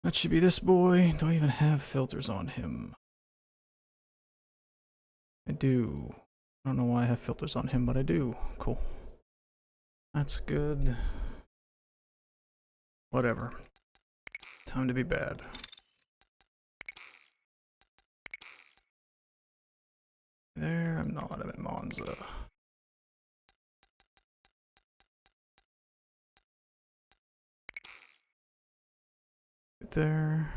That should be this boy. Do I even have filters on him? I do. I don't know why I have filters on him, but I do. Cool. That's good. Whatever. Time to be bad. There, I'm not at Monza. Right there.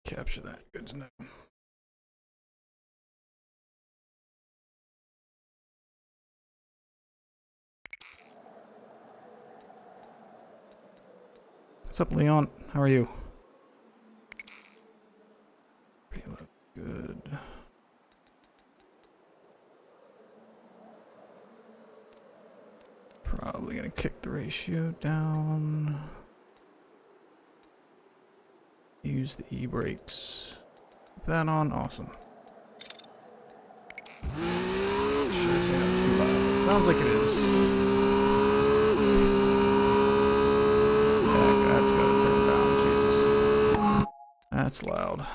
Capture that. Good to know. What's up, Leon? How are you? Preload. Good. Probably gonna kick the ratio down. Use the e-brakes. Put that on. Awesome. Should I say not too loud? It sounds like it is. Yeah, that's gotta turn down. Jesus. That's loud.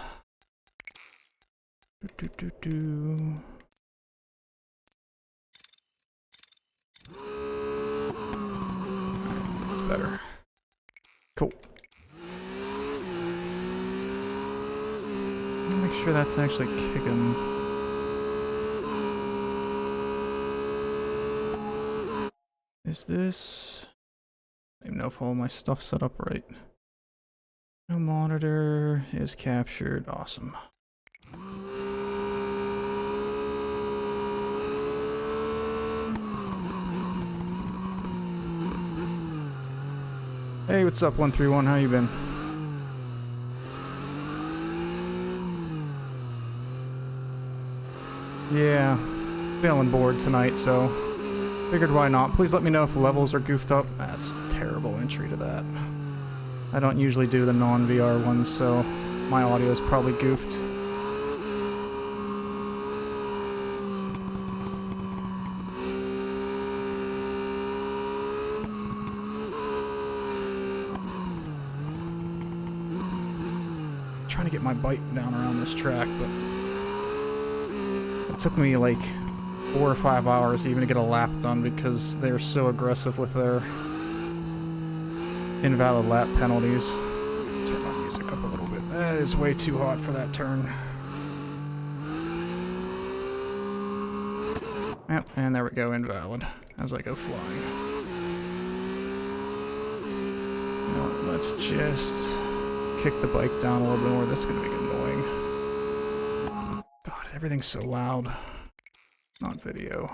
Do. It's better. Cool. Make sure that's actually kicking. Is this? I don't even know if all my stuff's set up right. No monitor is captured. Awesome. Hey, what's up, 131? How you been? Yeah, feeling bored tonight, so figured why not. Please let me know if levels are goofed up. That's a terrible entry to that. I don't usually do the non-VR ones, so my audio is probably goofed. Trying to get my bike down around this track, but it took me like 4 or 5 hours even to get a lap done because they're so aggressive with their invalid lap penalties. Turn my music up a little bit. That is way too hot for that turn. Yep, and there we go, invalid, as I go flying. Now, let's just kick the bike down a little bit more. That's gonna be annoying. God, everything's so loud. Not video.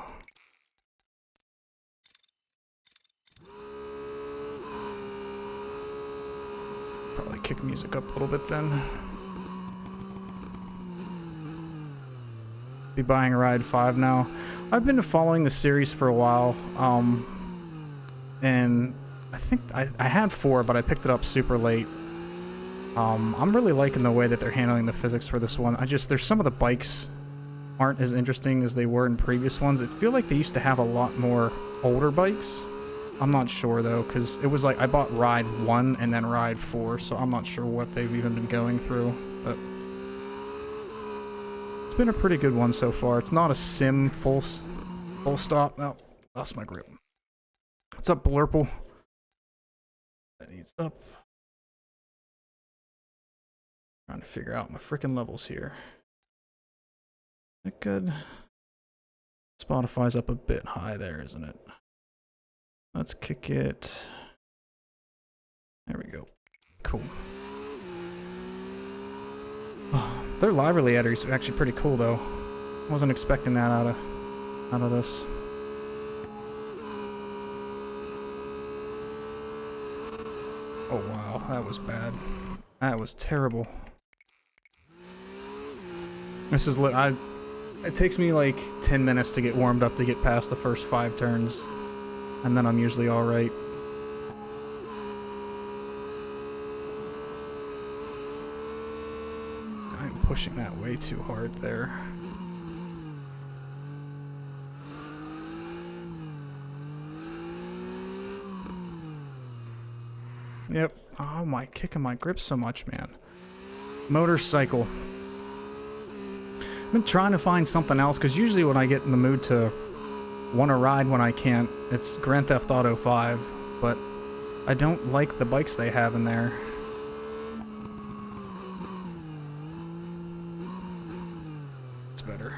Probably kick music up a little bit then. Be buying Ride 5 now. I've been following the series for a while, and I think I had 4, but I picked it up super late. I'm really liking the way that they're handling the physics for this one. There's some of the bikes aren't as interesting as they were in previous ones. It feel like they used to have a lot more older bikes. I'm not sure though, because it was like I bought Ride 1 and then Ride 4, so I'm not sure what they've even been going through, but it's been a pretty good one so far. It's not a sim full stop. Oh, lost my grip. What's up, Blurple? That needs up. Trying to figure out my freaking levels here. Is that good? Spotify's up a bit high there, isn't it? Let's kick it. There we go. Cool. Oh, their library editor is actually pretty cool, though. Wasn't expecting that out of this. Oh wow, that was bad. That was terrible. This is lit. It takes me like 10 minutes to get warmed up to get past the first 5 turns, and then I'm usually all right. I'm pushing that way too hard there. Yep. Oh my, kicking my grip so much, man. Motorcycle. I've been trying to find something else, because usually when I get in the mood to want to ride when I can't, it's Grand Theft Auto 5, but I don't like the bikes they have in there. It's better.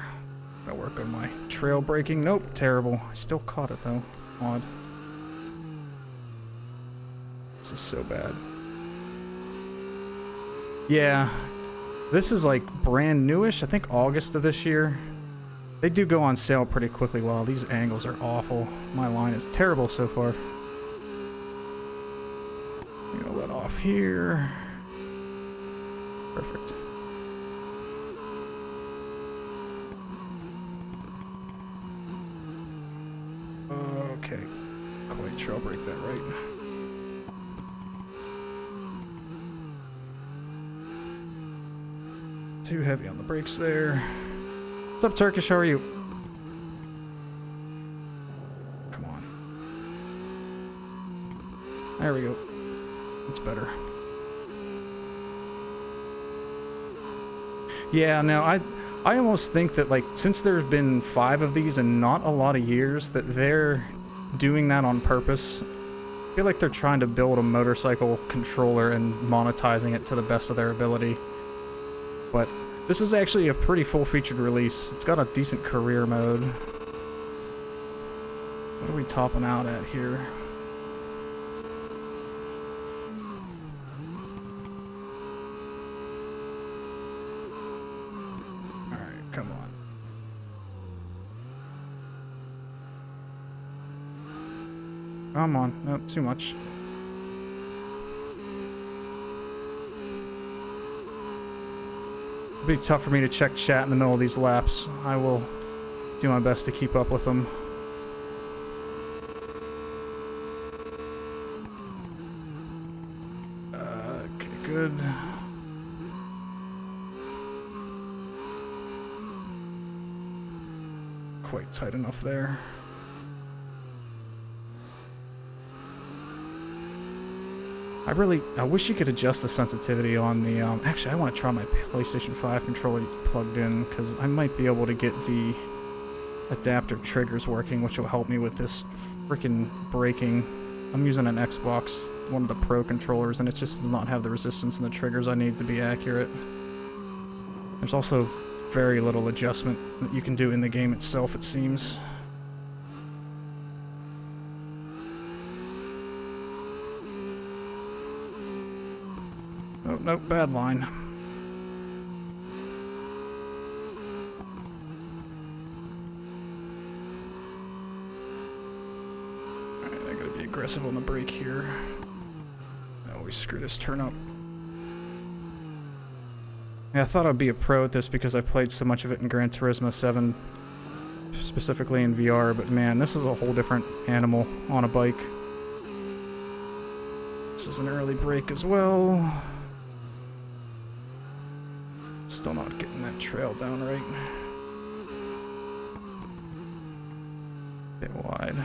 Gotta work on my trail braking. Nope, terrible. I still caught it though. Odd. This is so bad. Yeah. This is like brand newish, I think August of this year. They do go on sale pretty quickly. Wow, these angles are awful. My line is terrible so far. I'm gonna let off here. Perfect. Okay. Quite trail brake that right. Too heavy on the brakes there. What's up, Turkish? How are you? Come on. There we go. That's better. Yeah, no, I almost think that, like, since there's been 5 of these in not a lot of years, that they're doing that on purpose. I feel like they're trying to build a motorcycle controller and monetizing it to the best of their ability. But this is actually a pretty full-featured release. It's got a decent career mode. What are we topping out at here? Alright, come on. Come on. No, too much. It'll be tough for me to check chat in the middle of these laps. I will do my best to keep up with them. Okay, good. Quite tight enough there. I wish you could adjust the sensitivity on the, actually I want to try my PlayStation 5 controller plugged in, because I might be able to get the adaptive triggers working, which will help me with this freaking braking. I'm using an Xbox, one of the Pro controllers, and it just does not have the resistance and the triggers I need to be accurate. There's also very little adjustment that you can do in the game itself, it seems. Oh, no, bad line. Alright, I gotta be aggressive on the brake here. I always screw this turn up. Yeah, I thought I'd be a pro at this because I played so much of it in Gran Turismo 7, specifically in VR, but man, this is a whole different animal on a bike. This is an early brake as well. Still not getting that trail down right. Bit wide.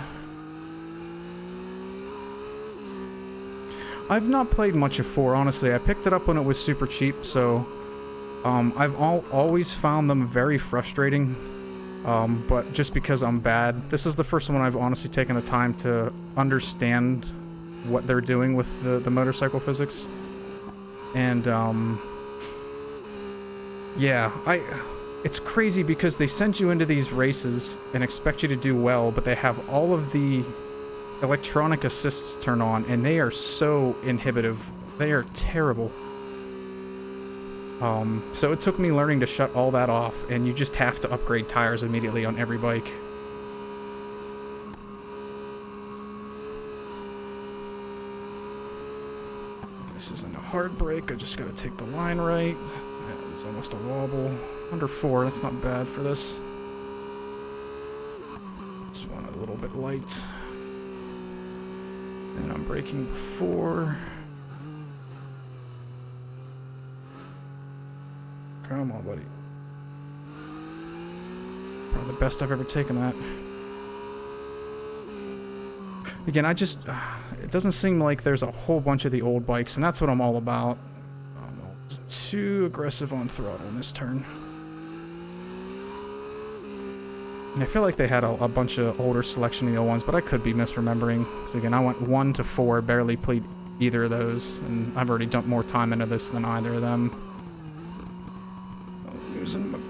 I've not played much of 4, honestly. I picked it up when it was super cheap, so I've always found them very frustrating, but just because I'm bad. This is the first one I've honestly taken the time to understand what they're doing with the motorcycle physics. And yeah, it's crazy because they send you into these races and expect you to do well, but they have all of the electronic assists turn on, and they are so inhibitive. They are terrible. So it took me learning to shut all that off, and you just have to upgrade tires immediately on every bike. This isn't a hard brake, I just gotta take the line right. That was almost a wobble. Under 4, that's not bad for this. This one a little bit light. And I'm braking before. Come on, buddy. Probably the best I've ever taken that. Again, it doesn't seem like there's a whole bunch of the old bikes, and that's what I'm all about. It's too aggressive on throttle in this turn. And I feel like they had a bunch of older selection of the old ones, but I could be misremembering. So again, I went 1 to 4, barely played either of those, and I've already dumped more time into this than either of them. Losing my grip.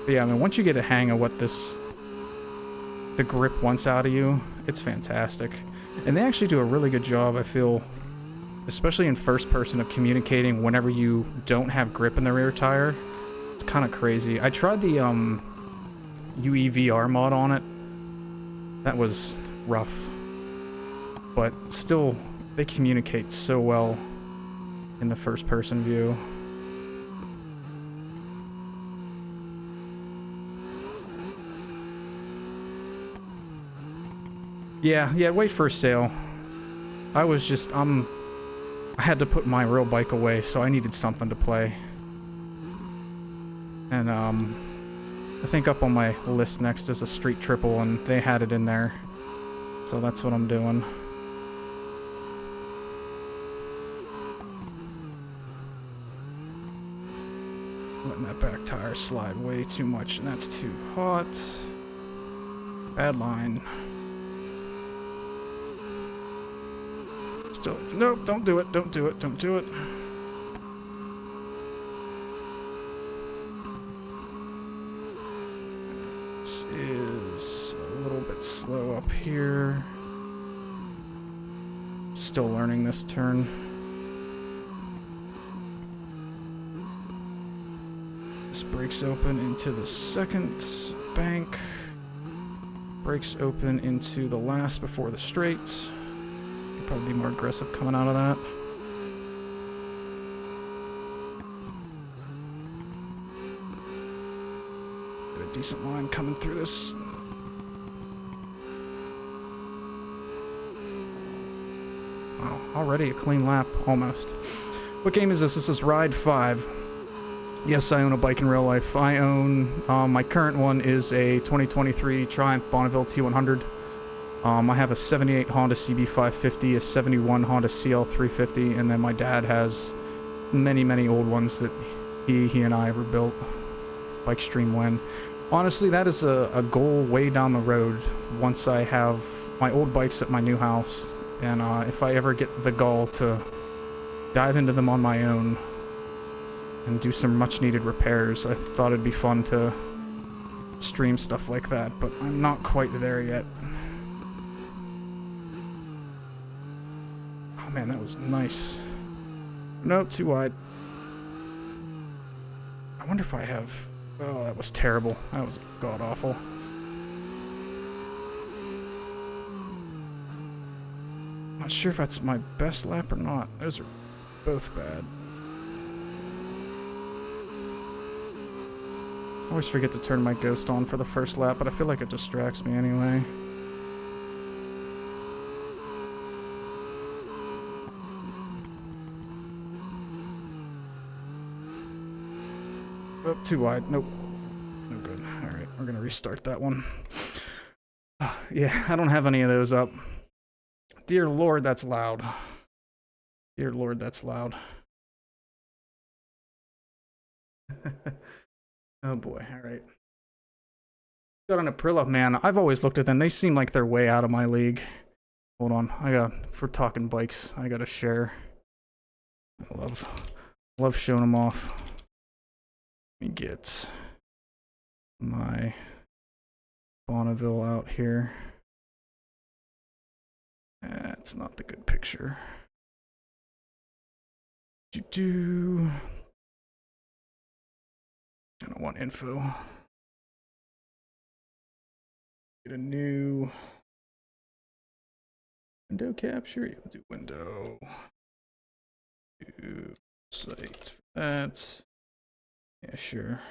But yeah, I mean, once you get a hang of what the grip wants out of you, it's fantastic. And they actually do a really good job, I feel, especially in first person, of communicating whenever you don't have grip in the rear tire. It's kind of crazy. I tried the UEVR mod on it. That was rough. But still, they communicate so well in the first person view. Yeah, wait for a sale. I was just, I had to put my real bike away, so I needed something to play. And, I think up on my list next is a Street Triple, and they had it in there. So that's what I'm doing. Letting that back tire slide way too much, and that's too hot. Bad line. Still, nope, don't do it, don't do it, don't do it. This is a little bit slow up here. Still learning this turn. This breaks open into the second bank. Breaks open into the last before the straight. Probably be more aggressive coming out of that. Got a decent line coming through this. Wow, already a clean lap, almost. What game is this? This is Ride 5. Yes, I own a bike in real life. I own, my current one is a 2023 Triumph Bonneville T100. I have a 78 Honda CB550, a 71 Honda CL350, and then my dad has many old ones that he and I ever built. Bike stream when. Honestly, that is a goal way down the road once I have my old bikes at my new house, and if I ever get the gall to dive into them on my own and do some much needed repairs, I thought it'd be fun to stream stuff like that, but I'm not quite there yet. Man, that was nice. No, too wide. I wonder if I have... Oh, that was terrible. That was god-awful. Not sure if that's my best lap or not. Those are both bad. I always forget to turn my ghost on for the first lap, but I feel like it distracts me anyway. Oh, too wide. Nope. No good. Alright, we're gonna restart that one. Yeah, I don't have any of those up. Dear Lord, that's loud. Dear Lord, that's loud. Oh boy, alright. Got an Aprilia, man. I've always looked at them. They seem like they're way out of my league. Hold on. If we're talking bikes, I gotta share. I love showing them off. Let me get my Bonneville out here. That's not the good picture. I don't want info. Get a new window capture. Yeah, we'll do window. Do site for that. Yeah, sure.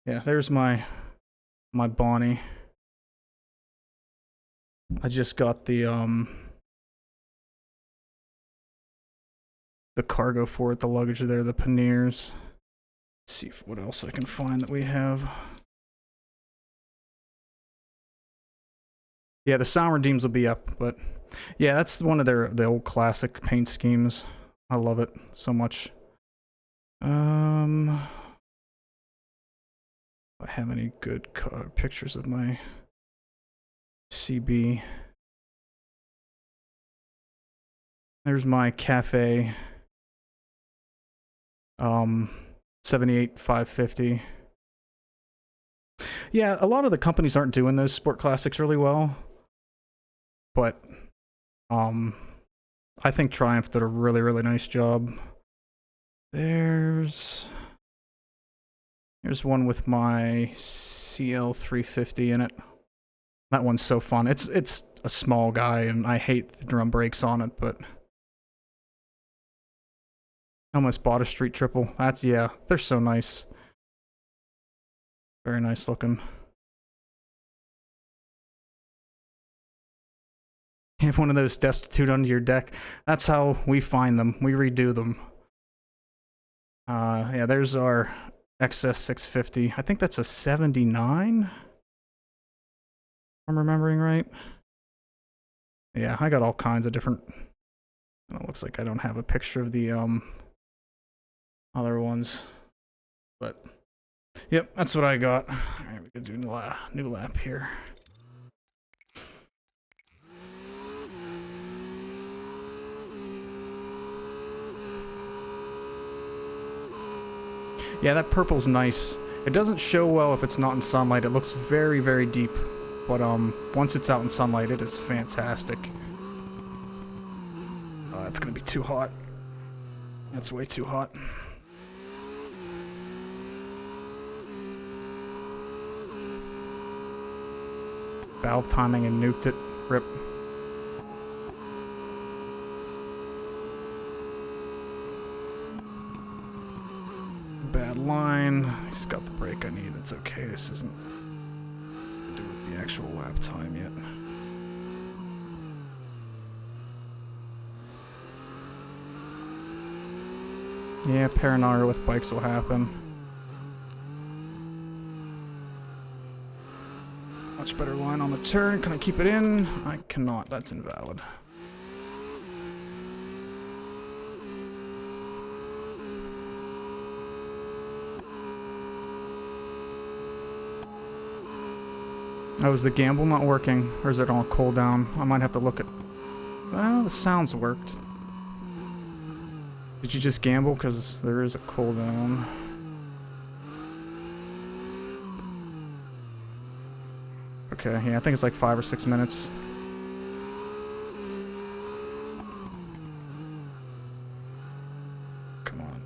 Yeah, there's my Bonnie. I just got the cargo for it, the luggage there, the panniers. Let's see what else I can find that we have. Yeah, the sound redeems will be up, but yeah, that's one of the old classic paint schemes. I love it so much. I have any good pictures of my CB. There's my cafe. 78 550. Yeah, a lot of the companies aren't doing those sport classics really well, but I think Triumph did a really nice job. There's one with my CL350 in it. That one's so fun. It's a small guy, and I hate the drum brakes on it, but almost bought a street triple. That's, yeah, they're so nice. Very nice looking. You have one of those destitute under your deck. That's how we find them. We redo them. Yeah, there's our XS650. I think that's a 79. If I'm remembering right. Yeah, I got all kinds of different. It looks like I don't have a picture of the other ones, but yep, that's what I got. All right, we could do new lap here. Yeah, that purple's nice. It doesn't show well if it's not in sunlight. It looks very deep, but once it's out in sunlight, it is fantastic. That's gonna be too hot. That's way too hot. Valve timing and nuked it. Rip. Bad line. He's got the brake I need. It's okay. This isn't to do with the actual lap time yet. Yeah, paranoia with bikes will happen. Much better line on the turn. Can I keep it in? I cannot. That's invalid. Oh, is the gamble not working? Or is it on cooldown? I might have to look at... Well, the sounds worked. Did you just gamble? Because there is a cooldown. Okay, yeah, I think it's like 5 or 6 minutes. Come on.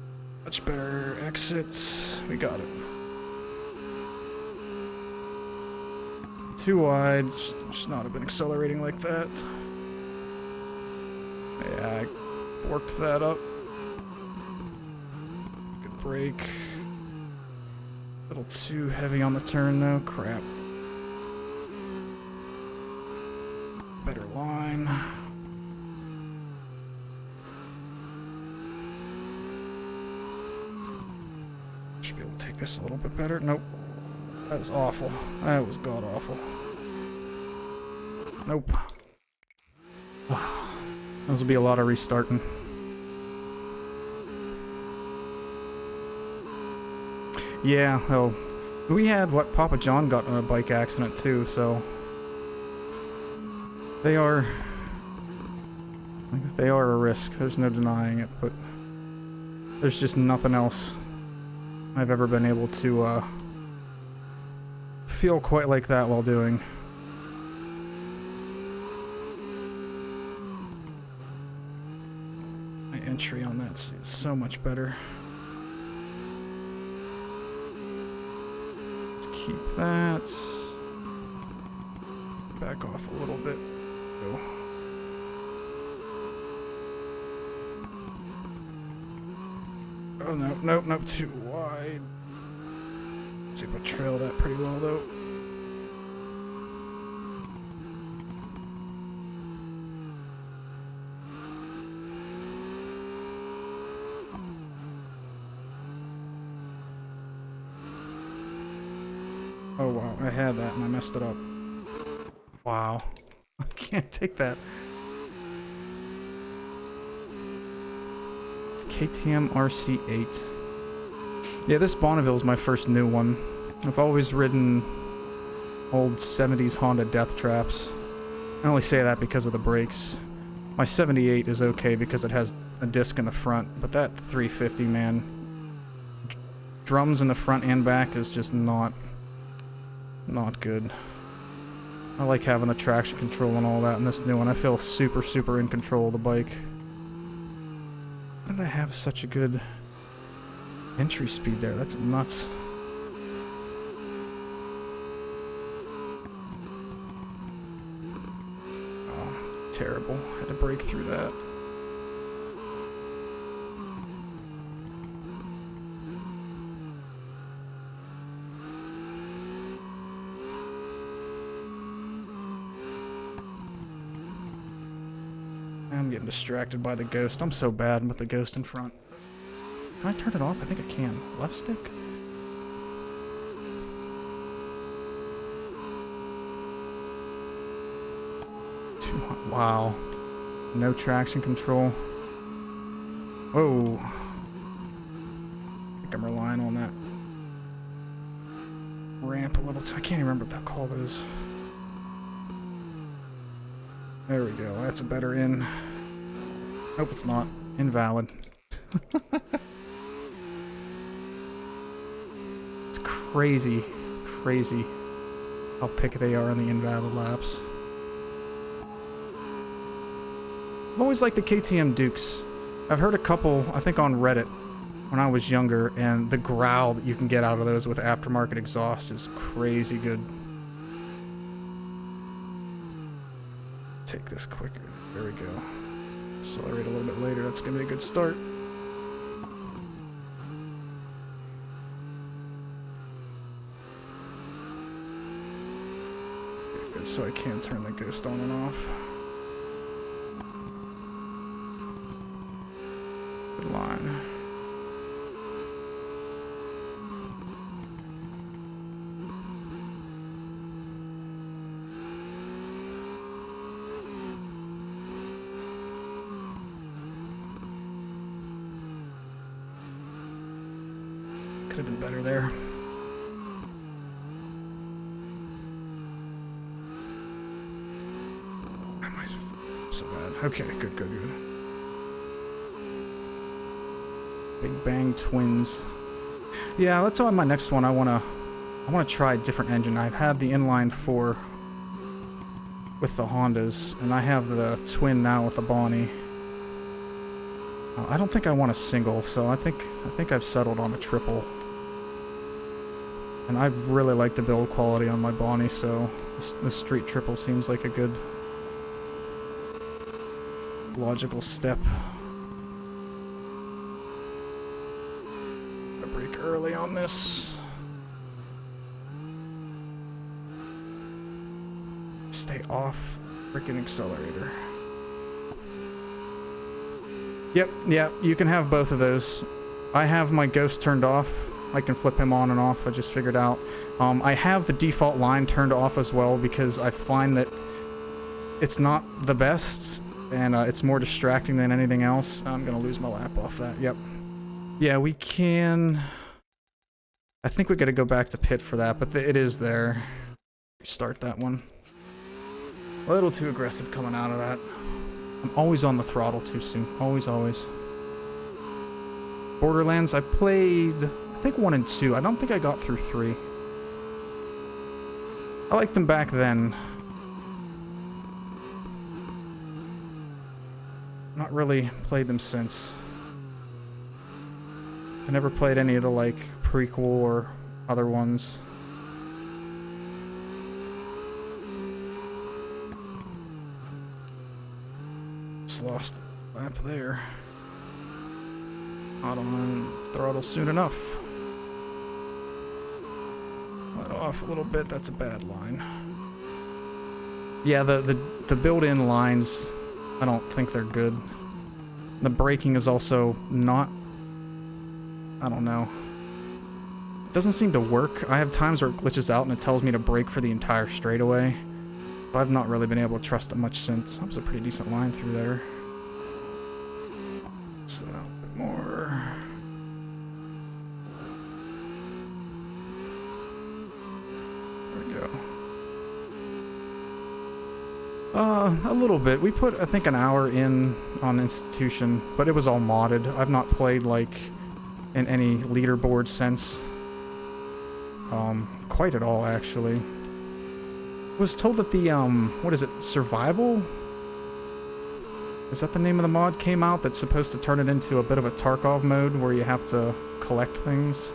Much better exits. We got it. Too wide. Should not have been accelerating like that. Yeah, I worked that up. Good brake. A little too heavy on the turn though. Crap. Better line. Should be able to take this a little bit better. Nope. That was awful. That was god awful. Nope. Those will be a lot of restarting. Yeah, oh. We had what Papa John got in a bike accident too, so they are a risk. There's no denying it, but there's just nothing else I've ever been able to feel quite like that while doing. My entry on that is so much better. Let's keep that. Back off a little bit. Go. Oh no, nope, too wide. Let's see if I trail that pretty well though. Oh wow, I had that and I messed it up. Wow. I can't take that. KTM RC8. Yeah, this Bonneville is my first new one. I've always ridden old 70s Honda Death Traps. I only say that because of the brakes. My 78 is okay because it has a disc in the front, but that 350, man, drums in the front and back is just not good. I like having the traction control and all that in this new one. I feel super in control of the bike. Why did I have such a good entry speed there? That's nuts. Oh, terrible. Had to break through that. I'm getting distracted by the ghost. I'm so bad with the ghost in front. Can I turn it off? I think I can. Left stick? Wow. No traction control. Whoa. I think I'm relying on that ramp a little. I can't even remember what they call those. There we go. That's a better in. Nope, it's not. Invalid. It's crazy how picky they are on the invalid laps. I've always liked the KTM Dukes. I've heard a couple, I think on Reddit, when I was younger, and the growl that you can get out of those with aftermarket exhaust is crazy good. Take this quicker. There we go. Accelerate a little bit later. That's going to be a good start. Good, so I can turn the ghost on and off. Good line. Could have been better there. Am I so bad? Okay, good. Big Bang Twins. Yeah, that's on my next one. I wanna try a different engine. I've had the inline 4 with the Hondas, and I have the twin now with the Bonnie. I don't think I want a single, so I think I've settled on a triple. And I really like the build quality on my Bonnie, so the street triple seems like a good logical step. Gotta brake early on this. Stay off freaking accelerator. Yep, yeah, you can have both of those. I have my ghost turned off. I can flip him on and off, I just figured out. I have the default line turned off as well because I find that it's not the best and it's more distracting than anything else. I'm gonna lose my lap off that, yep. Yeah, we can... I think we gotta go back to pit for that, but it is there. Start that one. A little too aggressive coming out of that. I'm always on the throttle too soon. Always. Borderlands, I played, I think 1 and 2. I don't think I got through 3. I liked them back then. Not really played them since. I never played any of the, like, prequel or other ones. Just lost a lap there. Not on throttle soon enough. Let off a little bit, that's a bad line. Yeah, the built-in lines, I don't think they're good. The braking is also not, I don't know. doesn't seem to work. I have times where it glitches out and it tells me to brake for the entire straightaway. But I've not really been able to trust it much since. That was a pretty decent line through there. Slow down a bit more. There we go. A little bit. We put, I think, an hour in on Institution, but it was all modded. I've not played, like, in any leaderboard sense. Quite at all, actually. I was told that the, what is it, Survival? Is that the name of the mod came out that's supposed to turn it into a bit of a Tarkov mode where you have to collect things?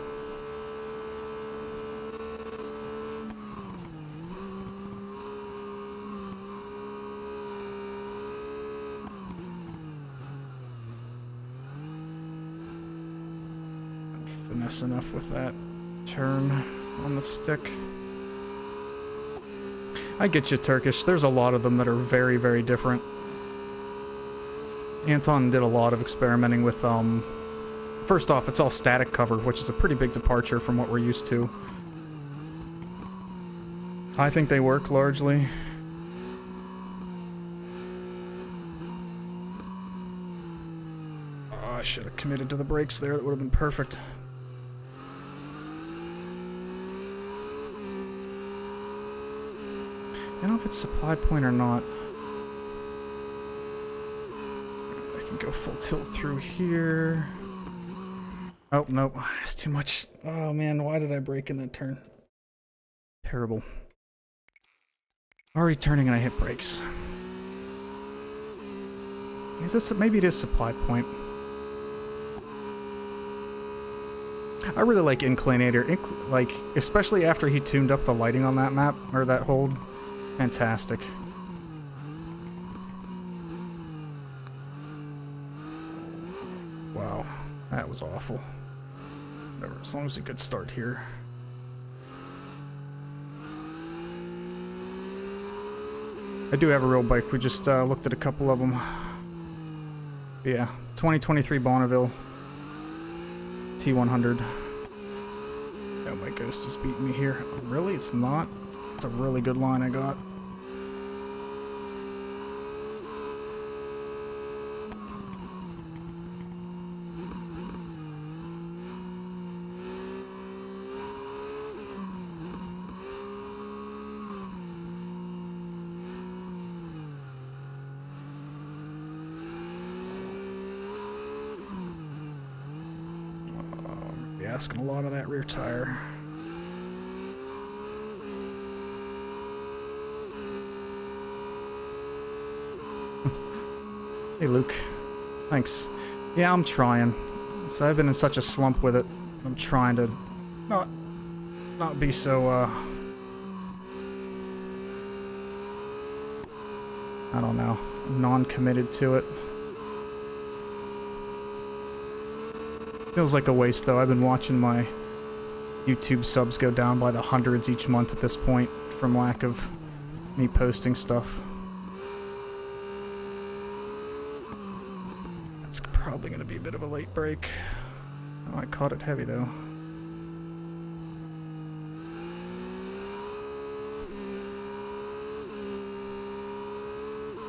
Finesse enough with that turn on the stick. I get you, Turkish. There's a lot of them that are very, very different. Anton did a lot of experimenting with, first off, it's all static covered, which is a pretty big departure from what we're used to. I think they work largely. Oh, I should have committed to the brakes there. That would have been perfect. I don't know if it's supply point or not. I can go full tilt through here. Oh, no. It's too much. Oh, man. Why did I brake in that turn? Terrible. Already turning and I hit brakes. Is this... Maybe it is supply point. I really like Inclinator. Like, especially after he tuned up the lighting on that map, or that hold. Fantastic. Wow, that was awful. Whatever, as long as we could start here. I do have a real bike. We just looked at a couple of them. Yeah, 2023 Bonneville T100. Oh, my ghost is beating me here. Really? It's not? It's a really good line I got. Asking a lot of that rear tire. Hey Luke, thanks. Yeah, I'm trying. So I've been in such a slump with it. I'm trying to not be so I don't know, non-committed to it. Feels like a waste, though. I've been watching my YouTube subs go down by the hundreds each month at this point from lack of me posting stuff. That's probably going to be a bit of a late break. Oh, I caught it heavy, though.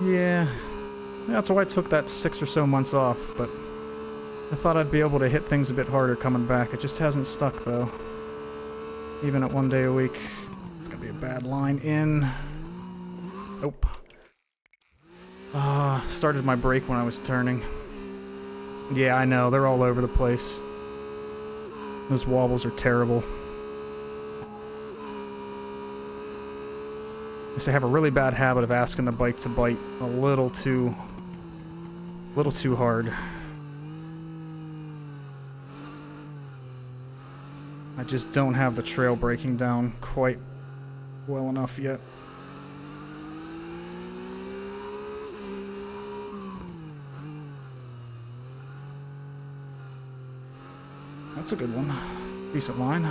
Yeah, that's why I took that 6 or so months off, but I thought I'd be able to hit things a bit harder coming back. It just hasn't stuck, though. Even at 1 day a week. It's gonna be a bad line in. Nope. Started my brake when I was turning. Yeah, I know. They're all over the place. Those wobbles are terrible. I guess I have a really bad habit of asking the bike to bite a little too hard. I just don't have the trail braking down quite well enough yet. That's a good one. Decent line.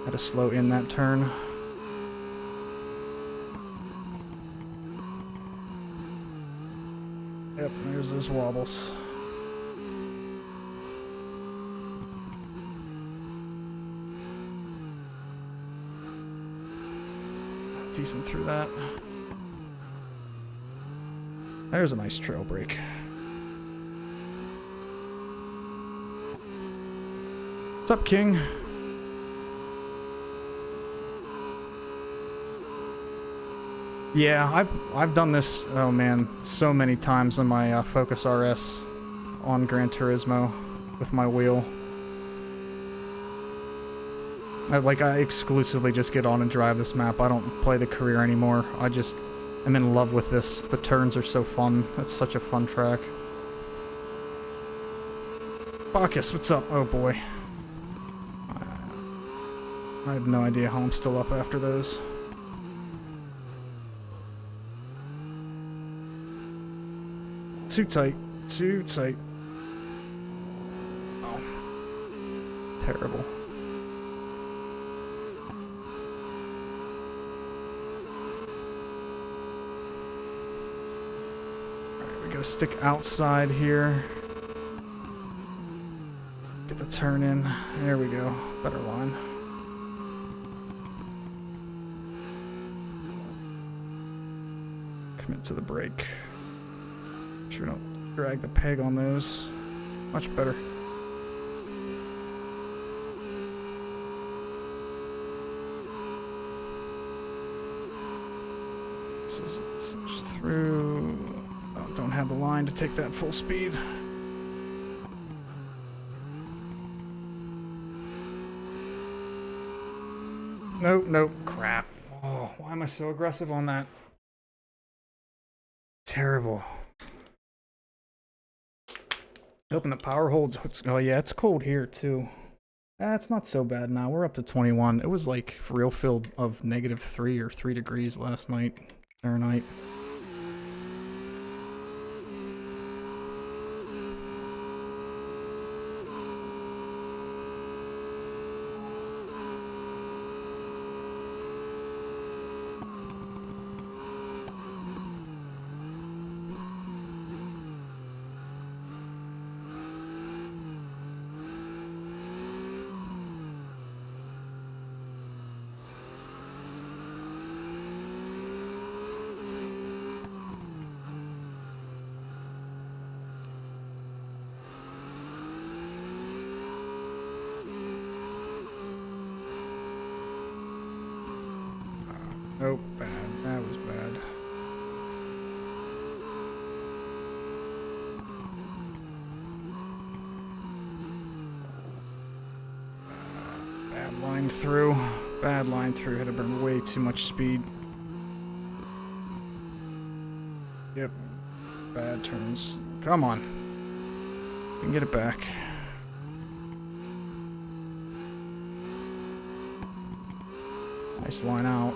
Had to slow in that turn. Yep, there's those wobbles. Decent through that. There's a nice trail break. What's up, King? Yeah, I've done this, oh man, so many times on my Focus RS on Gran Turismo with my wheel. I exclusively just get on and drive this map. I don't play the career anymore. I'm in love with this. The turns are so fun. It's such a fun track. Bacchus, what's up? Oh boy. I have no idea how I'm still up after those. Too tight. Too tight. Oh. Terrible. Alright, we gotta stick outside here. Get the turn in. There we go. Better line. Commit to the brake. Sure don't drag the peg on those. Much better. This is through. Oh, don't have the line to take that full speed. Nope, nope. Crap. Oh, why am I so aggressive on that? Terrible. Hoping the power holds. Oh yeah, it's cold here too. It's not so bad now. We're up to 21. It was like real filled of -3 or 3 degrees last night, Fahrenheit. Oh, bad. That was bad. Bad line through. Bad line through. Had to burn way too much speed. Yep. Bad turns. Come on. We can get it back. Nice line out.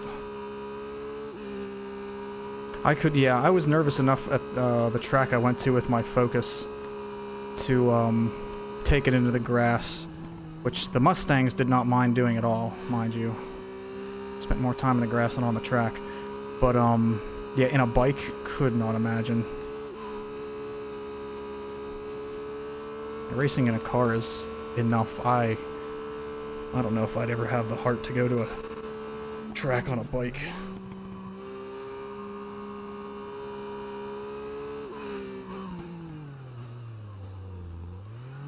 I was nervous enough at the track I went to with my Focus to take it into the grass, which the Mustangs did not mind doing at all, mind you. Spent more time in the grass than on the track. But, yeah, in a bike, could not imagine. Racing in a car is enough. I don't know if I'd ever have the heart to go to a track on a bike.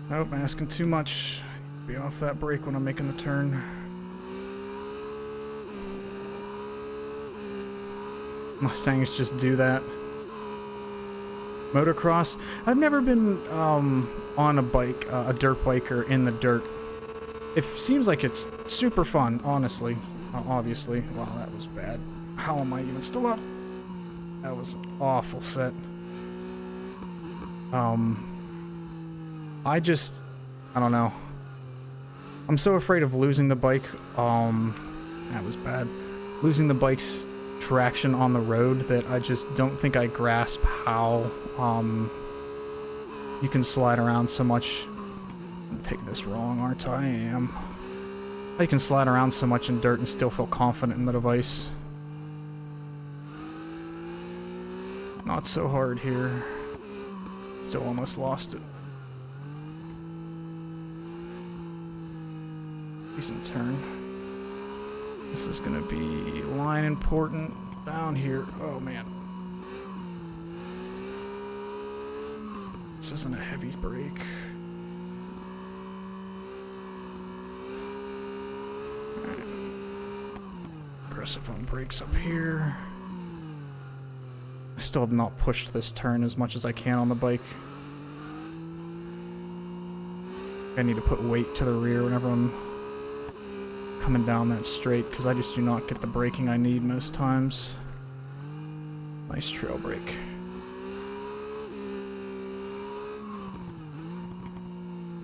Nope, asking too much. Be off that brake when I'm making the turn. Mustangs just do that. Motocross. I've never been on a bike, a dirt bike, or in the dirt. It seems like it's super fun, honestly. Obviously. Wow, that was bad. How am I even still up? That was an awful set. I don't know. I'm so afraid of losing the bike. That was bad. Losing the bike's traction on the road that I just don't think I grasp how, you can slide around so much. I'm taking this wrong, aren't I? I am. You can slide around so much in dirt and still feel confident in the device. Not so hard here. Still almost lost it. Decent turn. This is gonna be line important down here. Oh man. This isn't a heavy brake. Right. Aggressive on brakes up here. I still have not pushed this turn as much as I can on the bike. I need to put weight to the rear whenever I'm coming down that straight, because I just do not get the braking I need most times. Nice trail brake.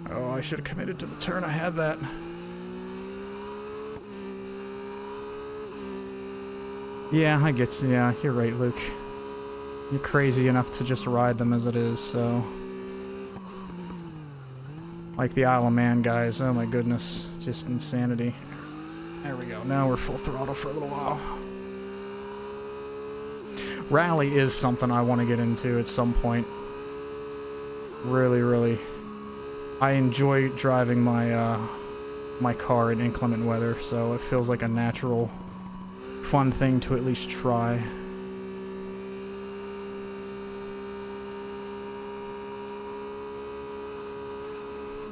Oh, I should have committed to the turn. I had that. Yeah, I get you. Yeah, you're right, Luke. You're crazy enough to just ride them as it is, so... Like the Isle of Man guys, oh my goodness. Just insanity. There we go. Now we're full throttle for a little while. Rally is something I want to get into at some point. Really, really. I enjoy driving my my car in inclement weather, so it feels like a natural, fun thing to at least try.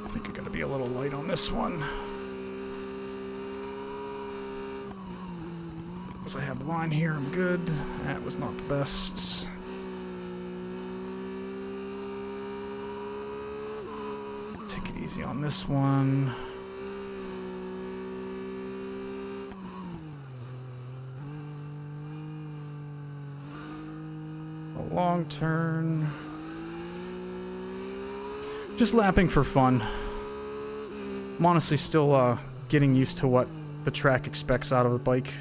I think I gotta be a little light on this one. Because I have the line here, I'm good. That was not the best. Take it easy on this one. A long turn. Just lapping for fun. I'm honestly still getting used to what the track expects out of the bike.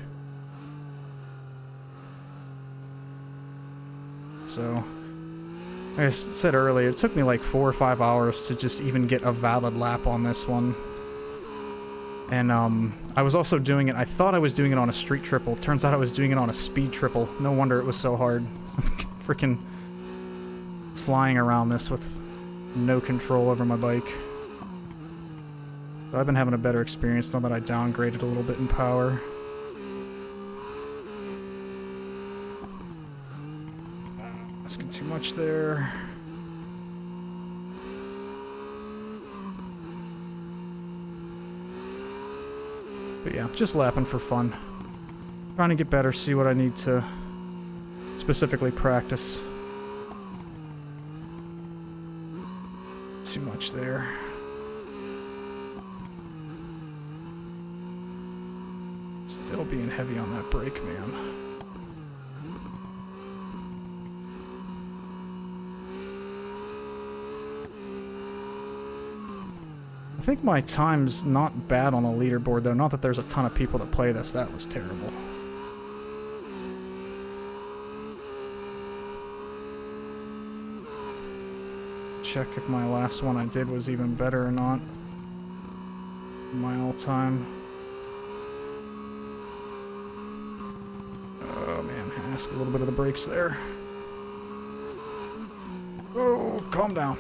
So, like I said earlier, it took me like 4 or 5 hours to just even get a valid lap on this one. And I was also doing it, I thought I was doing it on a street triple. Turns out I was doing it on a speed triple. No wonder it was so hard. Freaking flying around this with no control over my bike. So I've been having a better experience now that I downgraded a little bit in power. Asking too much there. But yeah, just lapping for fun. Trying to get better, see what I need to specifically practice. Too much there. Still being heavy on that brake, man. I think my time's not bad on the leaderboard, though. Not that there's a ton of people that play this. That was terrible. Check if my last one I did was even better or not. My all-time. Oh, man. Ask a little bit of the brakes there. Oh, calm down.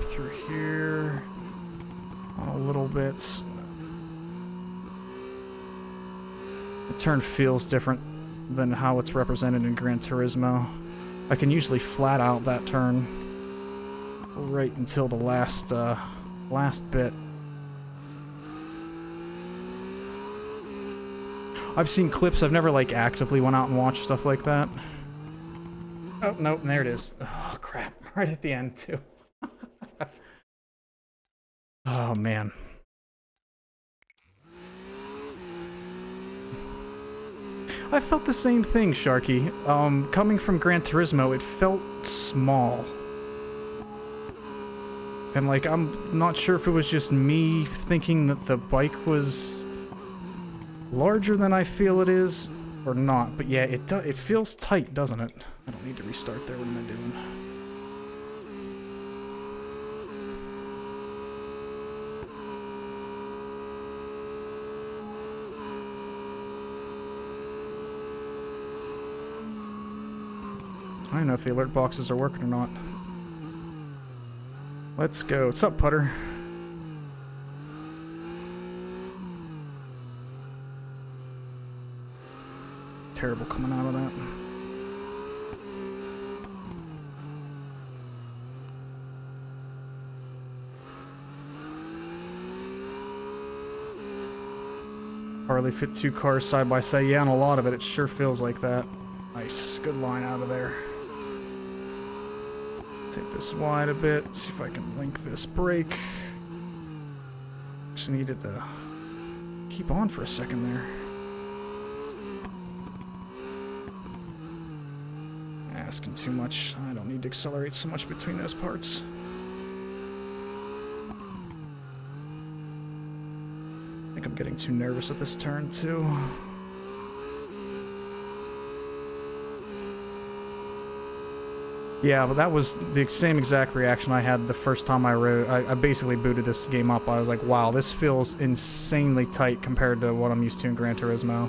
Through here on a little bit. The turn feels different than how it's represented in Gran Turismo. I can usually flat out that turn right until the last bit. I've seen clips. I've never like actively went out and watched stuff like that. Oh nope, there it is. Oh crap! Right at the end too. Oh, man. I felt the same thing, Sharky. Coming from Gran Turismo, it felt small. And, like, I'm not sure if it was just me thinking that the bike was larger than I feel it is, or not. But yeah, it feels tight, doesn't it? I don't need to restart there. What am I doing? I don't know if the alert boxes are working or not. Let's go. What's up, Putter? Terrible coming out of that. Hardly fit 2 cars side by side. Yeah, and a lot of it sure feels like that. Nice. Good line out of there. Take this wide a bit. See if I can link this brake. Just needed to keep on for a second there. Asking too much. I don't need to accelerate so much between those parts. I think I'm getting too nervous at this turn too. Yeah, but that was the same exact reaction I had the first time I rode. I basically booted this game up. I was like, wow, this feels insanely tight compared to what I'm used to in Gran Turismo.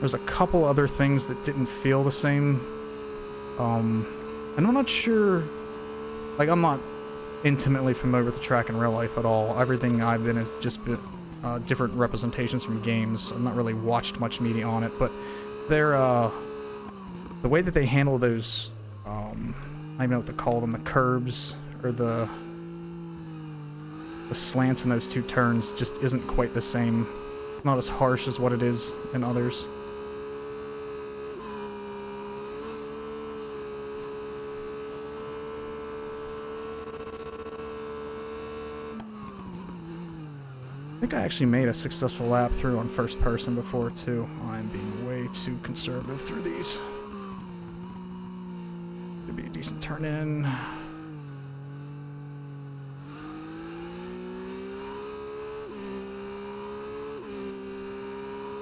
There's a couple other things that didn't feel the same. And I'm not sure... Like, I'm not intimately familiar with the track in real life at all. Everything I've been has just been different representations from games. I've not really watched much media on it, but they're... the way that they handle those... I don't even know what to call them. The curbs, or the slants in those 2 turns just isn't quite the same. Not as harsh as what it is in others. I think I actually made a successful lap through on first person before, too. I'm being way too conservative through these. Could be a decent turn in.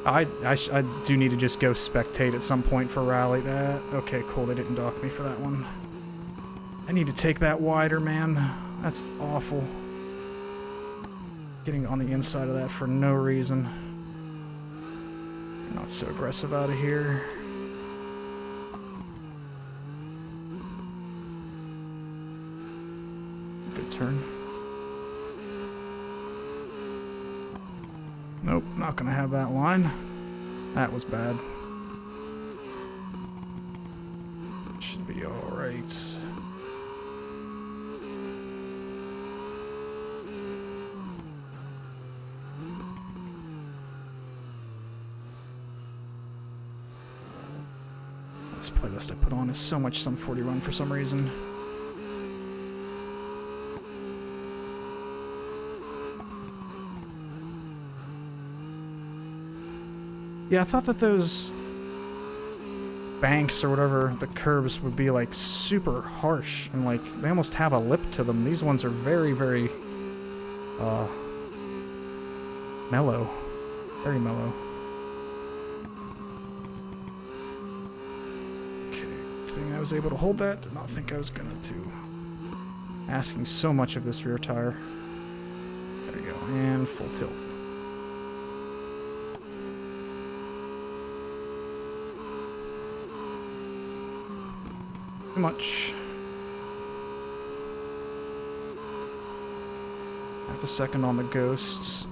I do need to just go spectate at some point for rally. That okay, cool. They didn't dock me for that one. I need to take that wider, man. That's awful. Getting on the inside of that for no reason. Not so aggressive out of here. Good turn. Nope, not gonna have that line. That was bad. Should be alright. This playlist I put on is so much Sum 40 Run for some reason. Yeah, I thought that those banks or whatever, the curbs, would be like super harsh and like they almost have a lip to them. These ones are very, very mellow. Very mellow. I was able to hold that. Did not think I was going to. Asking so much of this rear tire. There we go. And full tilt. Too much. Half a second on the ghosts.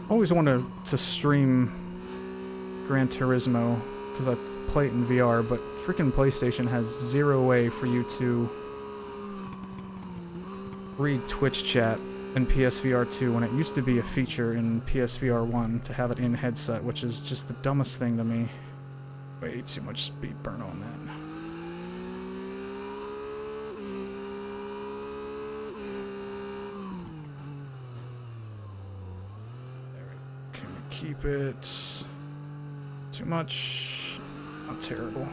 I always wanted to stream Gran Turismo because I play it in VR, but freaking PlayStation has zero way for you to read Twitch chat in PSVR 2 when it used to be a feature in PSVR 1 to have it in headset, which is just the dumbest thing to me. Way too much speed burn on that. Keep it. Too much. Not terrible.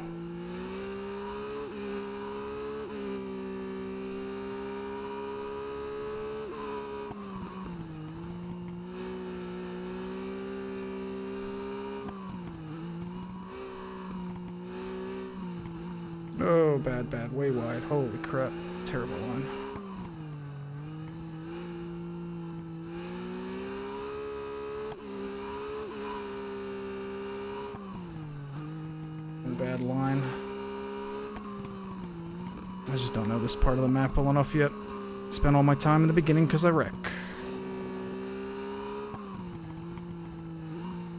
Oh, bad, bad. Way wide. Holy crap. Terrible line. Bad line. I just don't know this part of the map well enough yet. Spent all my time in the beginning because I wreck.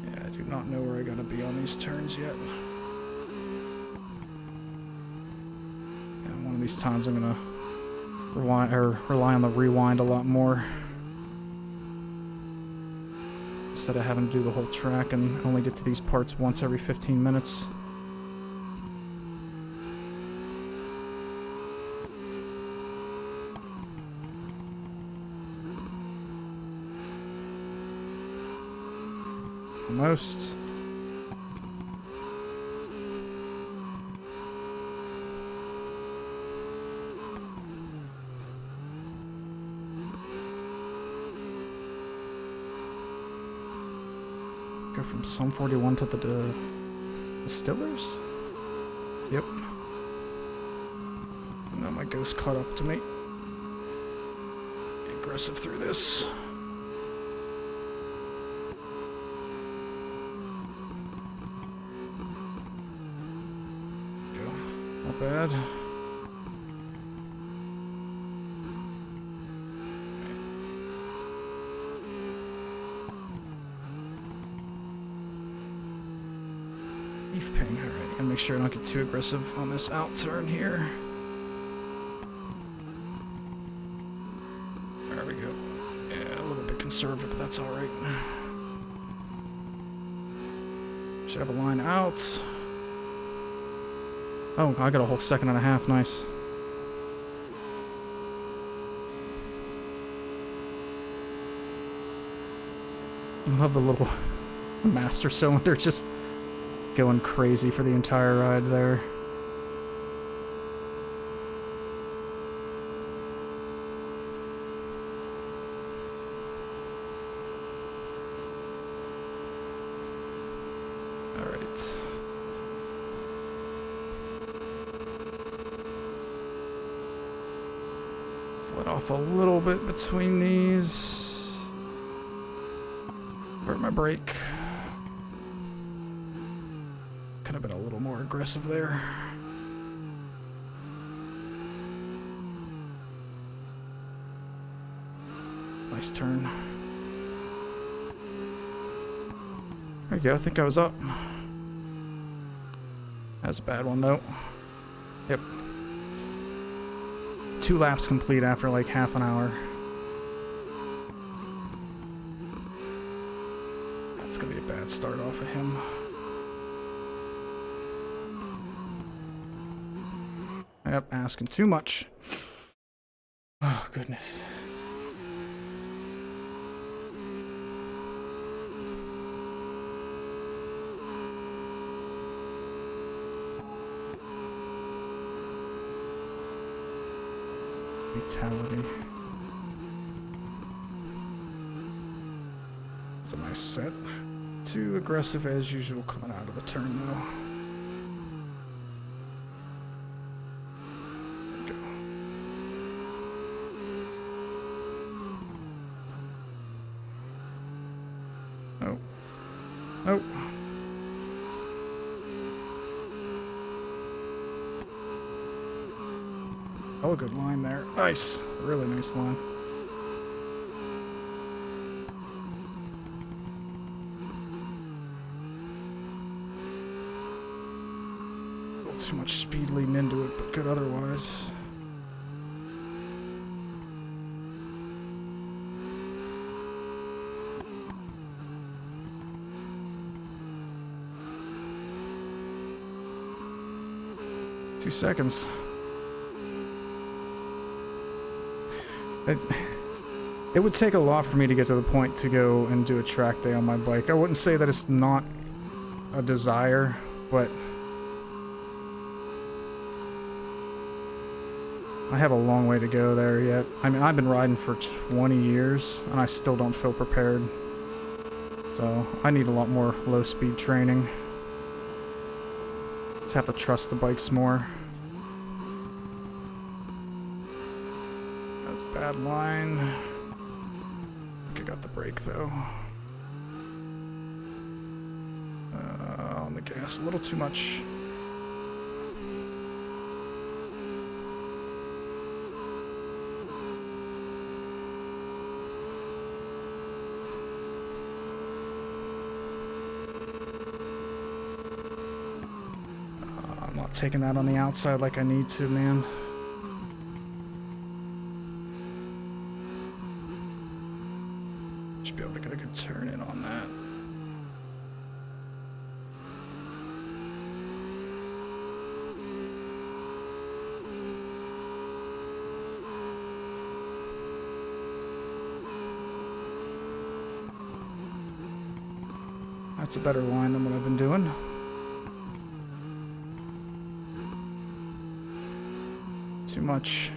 Yeah, I do not know where I gotta be on these turns yet. Yeah, one of these times I'm gonna rely on the rewind a lot more. Instead of having to do the whole track and only get to these parts once every 15 minutes. Almost. Go from some 41 to the distillers? Yep. And now my ghost caught up to me. Be aggressive through this. Not bad. Leaf ping, alright. Gotta make sure I don't get too aggressive on this out turn here. There we go. Yeah, a little bit conservative, but that's alright. Should have a line out. Oh, I got a whole second and a half. Nice. I love the little master cylinder just going crazy for the entire ride there. All right. Let off a little bit between these. Where'd my brake? Could have been a little more aggressive there. Nice turn. There you go, I think I was up. That was a bad one though. Yep. 2 laps complete after like half an hour. That's gonna be a bad start off of him. Yep, asking too much. Oh, goodness. Fatality. It's a nice set. Too aggressive as usual coming out of the turn though. There we go. Oh. Oh. Oh, good line there. Nice. Really nice line. A little too much speed leading into it, but good otherwise. Two seconds. It would take a lot for me to get to the point to go and do a track day on my bike. I wouldn't say that it's not a desire, but I have a long way to go there yet. I mean, I've been riding for 20 years, and I still don't feel prepared. So, I need a lot more low-speed training. Just have to trust the bikes more. bad line. I think I got the brake though. On the gas, a little too much. I'm not taking that on the outside like I need to, man. Should be able to get a good turn in on that. That's a better line than what I've been doing. Too much.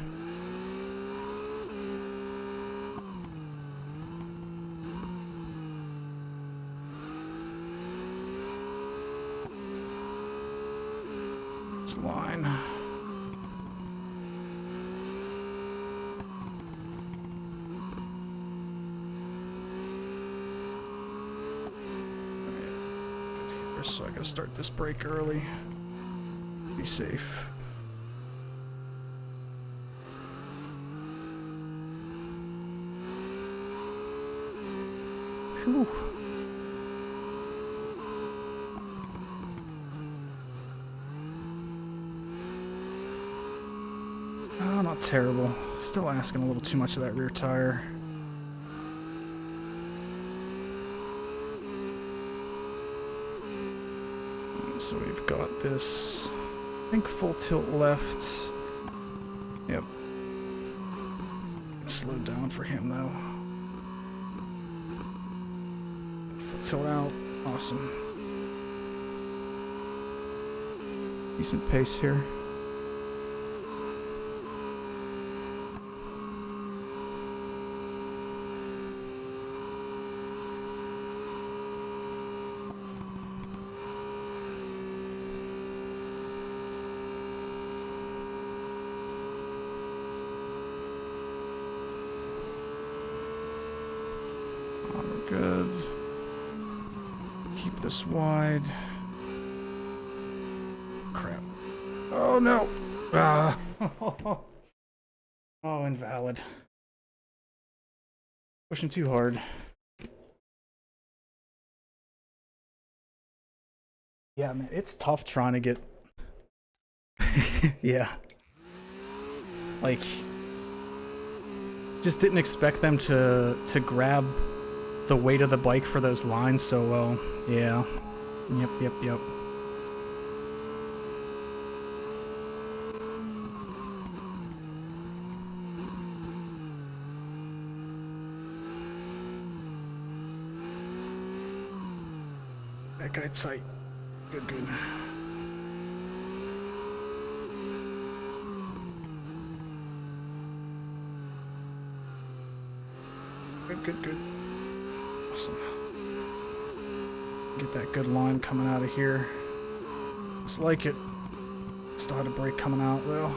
This line. So I gotta start this brake early. Be safe. Whew. Oh, not terrible. Still asking a little too much of that rear tire. So we've got this, I think, full tilt left. Yep. It slowed down for him though. Full tilt out. Awesome. Decent pace here. Good. Keep this wide. Crap. Oh no. Ah. Oh, invalid. Pushing too hard. Yeah, man, it's tough trying to get. Yeah. Like, just didn't expect them to grab the weight of the bike for those lines so well. Yeah. Yep. That guy tight. Good. Good. Awesome. Get that good line coming out of here. Looks like it. Still had a brake coming out though.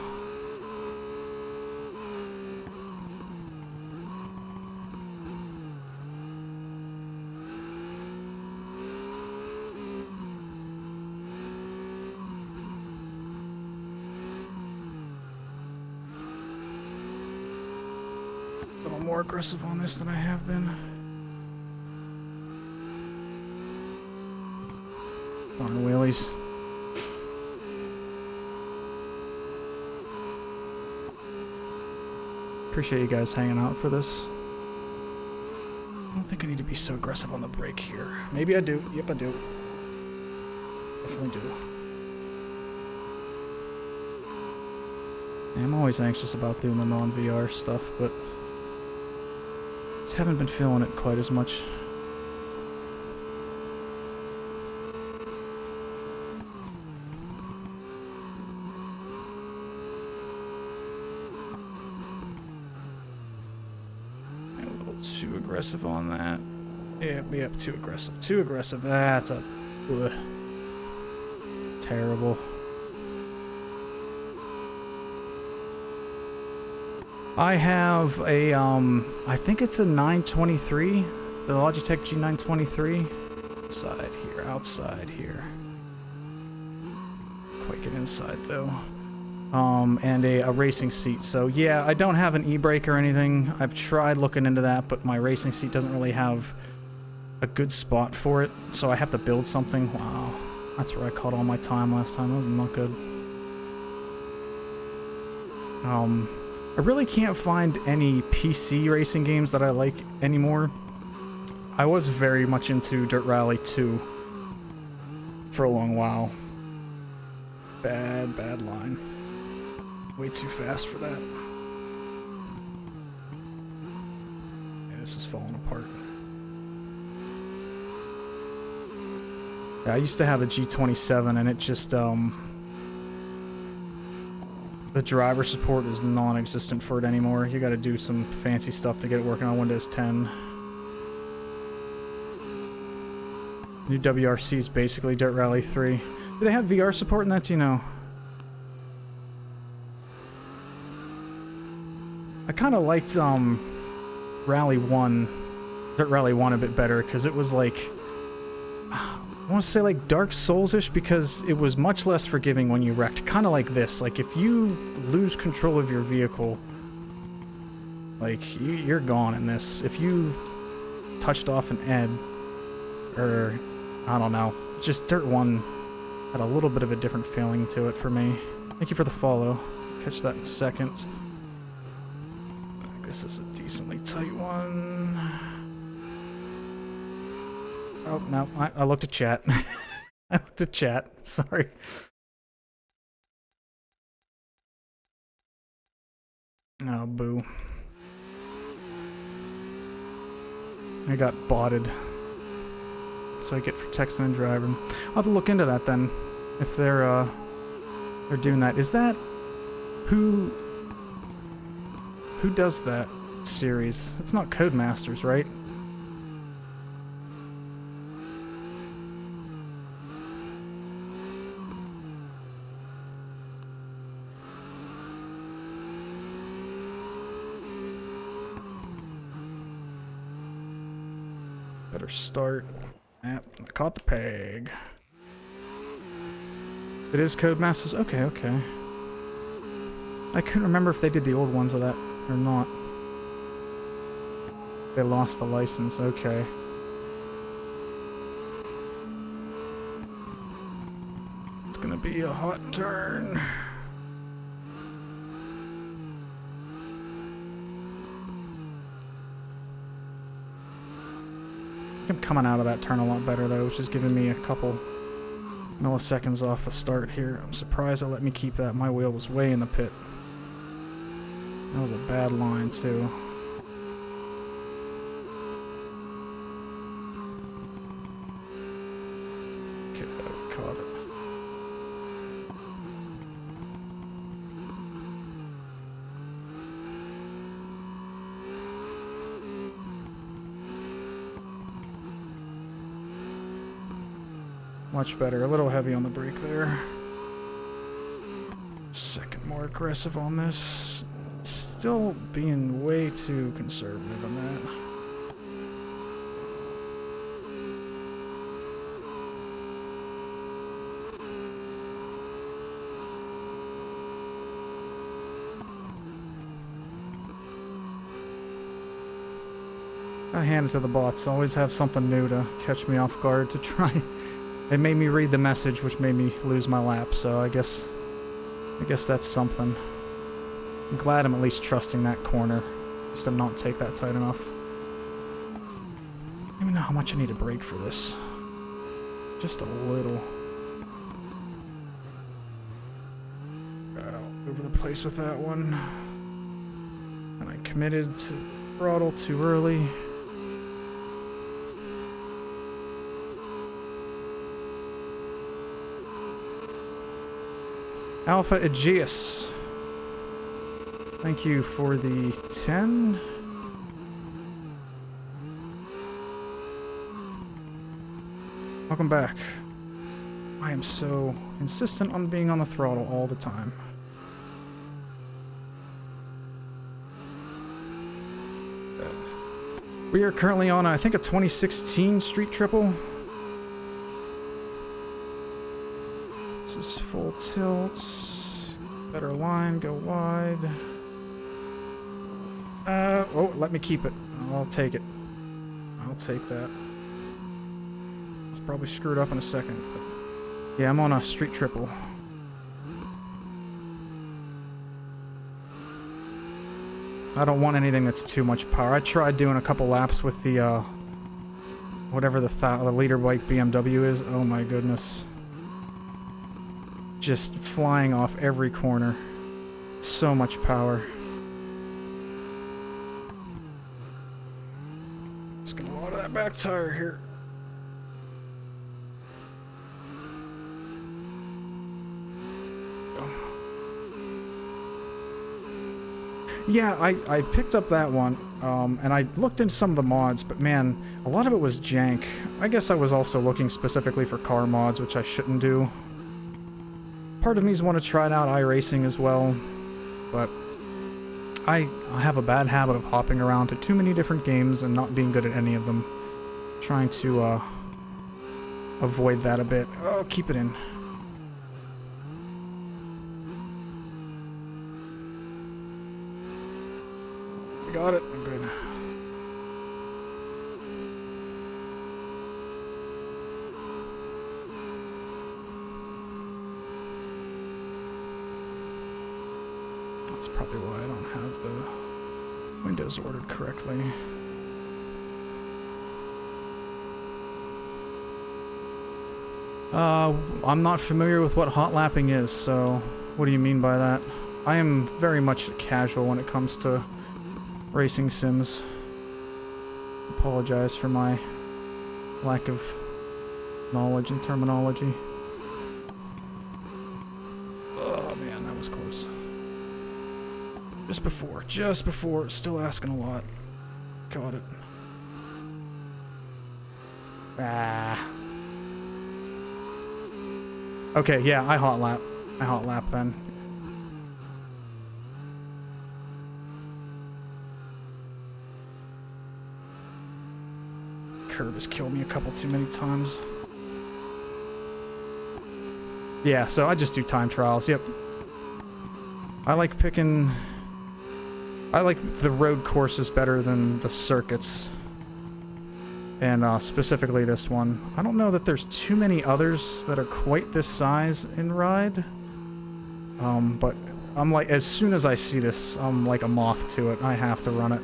A little more aggressive on this than I have been. Darn wheelies. Appreciate you guys hanging out for this. I don't think I need to be so aggressive on the brake here. Maybe I do. Yep, I do. Definitely do. Yeah, I'm always anxious about doing the non-VR stuff, but just haven't been feeling it quite as much. Too aggressive on that. Yep, too aggressive. Too aggressive. That's a... Ugh. Terrible. I have a, I think it's a 923, the Logitech G923. Outside here. Quite get inside though. And a racing seat. So yeah, I don't have an e-brake or anything. I've tried looking into that, but my racing seat doesn't really have a good spot for it. So I have to build something. Wow, that's where I caught all my time last time. That was not good. I really can't find any PC racing games that I like anymore. I was very much into Dirt Rally 2 for a long while. Bad line. Way too fast for that. Yeah, this is falling apart. Yeah, I used to have a G27 and it just, the driver support is non-existent for it anymore. You gotta do some fancy stuff to get it working on Windows 10. New WRC is basically Dirt Rally 3. Do they have VR support in that, do you know? I kind of liked Rally 1, Dirt Rally 1 a bit better, because it was like, I want to say like Dark Souls-ish, because it was much less forgiving when you wrecked. Kind of like this, like if you lose control of your vehicle, like you're gone in this. If you touched off an edge, or I don't know, just Dirt 1 had a little bit of a different feeling to it for me. Thank you for the follow. Catch that in a second. I think this is a decently tight one. Oh, no, I looked at chat. I looked at chat. Sorry. Oh, boo. I got botted. So I get for texting and driving. I'll have to look into that then. If they're doing that. Is that... Who does that series? It's not Codemasters, right? Better start. Yep, I caught the peg. It is Codemasters? Okay, okay. I couldn't remember if they did the old ones of that or not. They lost the license, okay. It's gonna be a hot turn. I'm coming out of that turn a lot better though, which is giving me a couple milliseconds off the start here. I'm surprised they let me keep that. My wheel was way in the pit. That was a bad line too. Okay, we caught it. Much better. A little heavy on the brake there. Second more aggressive on this. Still being way too conservative on that. I hand it to the bots. Always have something new to catch me off guard to try. It made me read the message, which made me lose my lap, so I guess that's something. I'm glad I'm at least trusting that corner, just to not take that tight enough. I don't even know how much I need to brake for this. Just a little. All over the place with that one. And I committed to the throttle too early. Alpha Aegeus. Thank you for the 10. Welcome back. I am so insistent on being on the throttle all the time. We are currently on, I think, a 2016 Street Triple. This is full tilt. Better line, go wide. Oh, let me keep it. I'll take it. I'll take that. It's probably screwed up in a second, but yeah, I'm on a Street Triple. I don't want anything that's too much power. I tried doing a couple laps with the, whatever the leader bike BMW is. Oh my goodness. Just flying off every corner. So much power. Let's get a lot of that back tire here. Yeah, I picked up that one, and I looked into some of the mods, but man, a lot of it was jank. I guess I was also looking specifically for car mods, which I shouldn't do. Part of me's want to try out iRacing as well, but I have a bad habit of hopping around to too many different games and not being good at any of them. Trying to avoid that a bit. Oh, keep it in. Got it. I'm good. That's probably why I don't have the windows ordered correctly. I'm not familiar with what hot lapping is, so what do you mean by that? I am very much casual when it comes to racing sims. Apologize for my lack of knowledge and terminology. Oh man, that was close. Just before, still asking a lot. Got it. Ah. Okay, yeah, I hot lap then. Curb has killed me a couple too many times. Yeah, so I just do time trials, yep. I like the road courses better than the circuits. And specifically this one. I don't know that there's too many others that are quite this size in ride. But I'm like, as soon as I see this, I'm like a moth to it. I have to run it.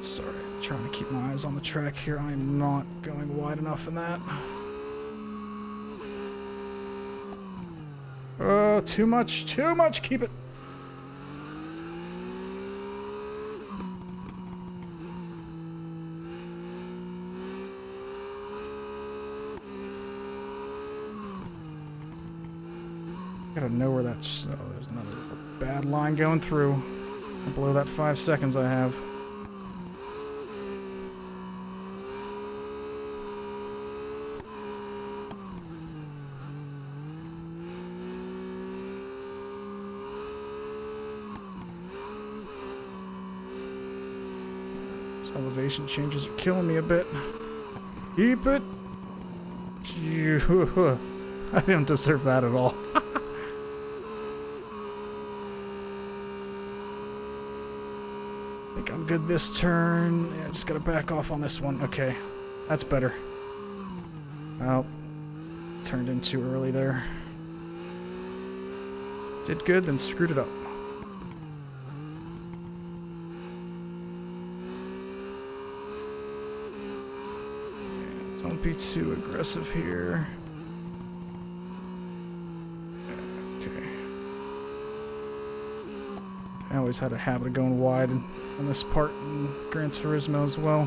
Sorry, I'm trying to keep my eyes on the track here. I'm not going wide enough in that. Oh, too much, keep it. Gotta know where that's... Oh, there's another bad line going through. Below that 5 seconds I have. Elevation changes are killing me a bit. Keep it. I don't deserve that at all. I think I'm good this turn. Yeah, just gotta back off on this one. Okay, that's better. Oh, turned in too early there. Did good, then screwed it up. Don't be too aggressive here. Okay. I always had a habit of going wide in this part in Gran Turismo as well.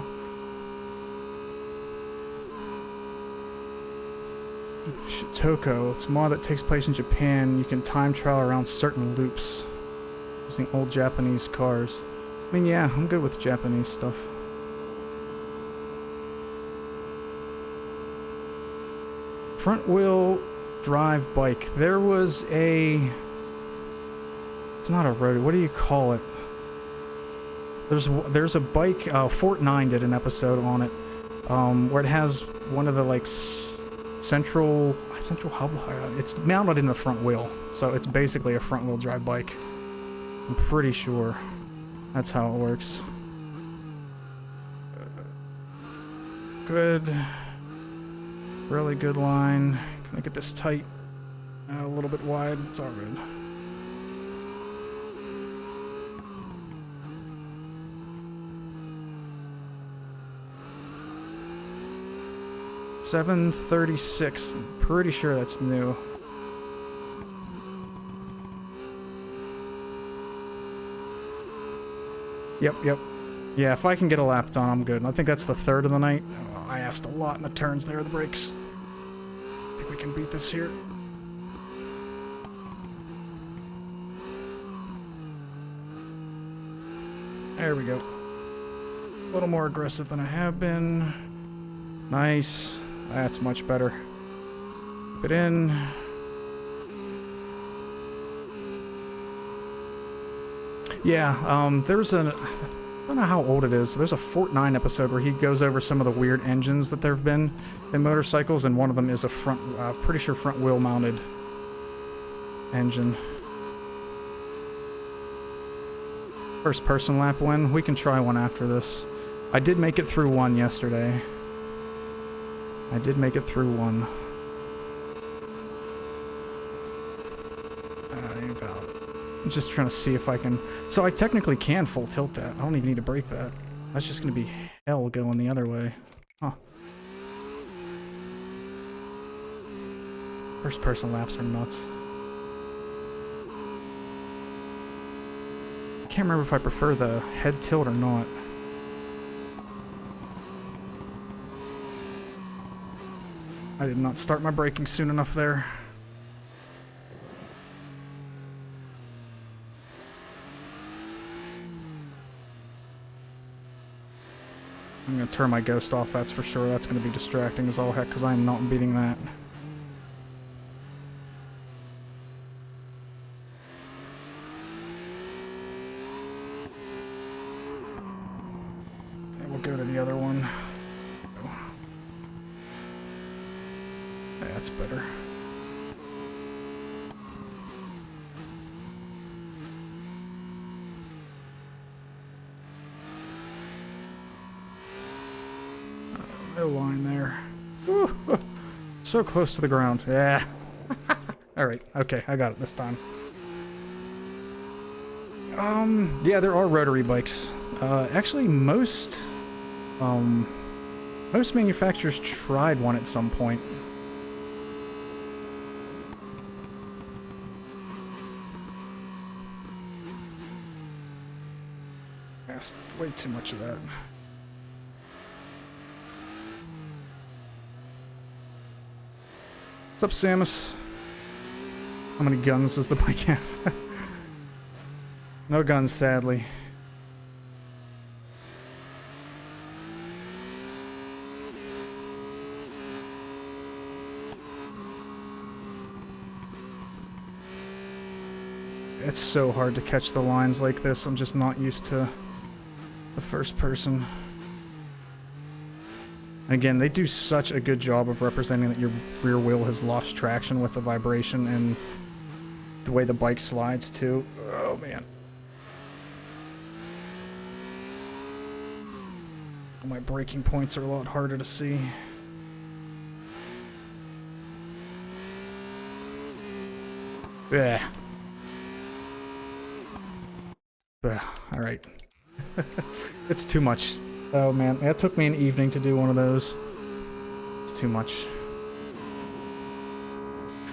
Shitoko. It's a mod that takes place in Japan. You can time trial around certain loops using old Japanese cars. I mean, yeah, I'm good with Japanese stuff. front wheel drive bike. There was a... It's not a road. What do you call it? There's a bike. Fort 9 did an episode on it, where it has one of the like central hub. It's mounted in the front wheel, so it's basically a front wheel drive bike. I'm pretty sure that's how it works. Good. Really good line. Can I get this tight? A little bit wide. It's all good. $736. Pretty sure that's new. Yep. Yeah, if I can get a lap done, I'm good. I think that's the third of the night. Oh, I asked a lot in the turns there, the brakes. I think we can beat this here. There we go. A little more aggressive than I have been. Nice. That's much better. Keep it in. Yeah, there's I don't know how old it is. There's a Fort 9 episode where he goes over some of the weird engines that there have been in motorcycles, and one of them is a pretty sure front wheel mounted engine. First person lap win. We can try one after this. I did make it through one yesterday. Invalid. I'm just trying to see if I can... So I technically can full tilt that. I don't even need to brake that. That's just going to be hell going the other way. Huh. First person laps are nuts. I can't remember if I prefer the head tilt or not. I did not start my braking soon enough there. I'm going to turn my ghost off, that's for sure. That's going to be distracting as all heck, because I am not beating that. And we'll go to the other one. That's better. No line there. Ooh, so close to the ground. Yeah. Alright, okay, I got it this time. Yeah, there are rotary bikes. Actually, most manufacturers tried one at some point. Asked way too much of that. What's up, Samus? How many guns does the bike have? No guns, sadly. It's so hard to catch the lines like this. I'm just not used to the first person. Again, they do such a good job of representing that your rear wheel has lost traction with the vibration and the way the bike slides too. Oh man. My braking points are a lot harder to see. Yeah. Alright. It's too much. Oh man, that took me an evening to do one of those. It's too much.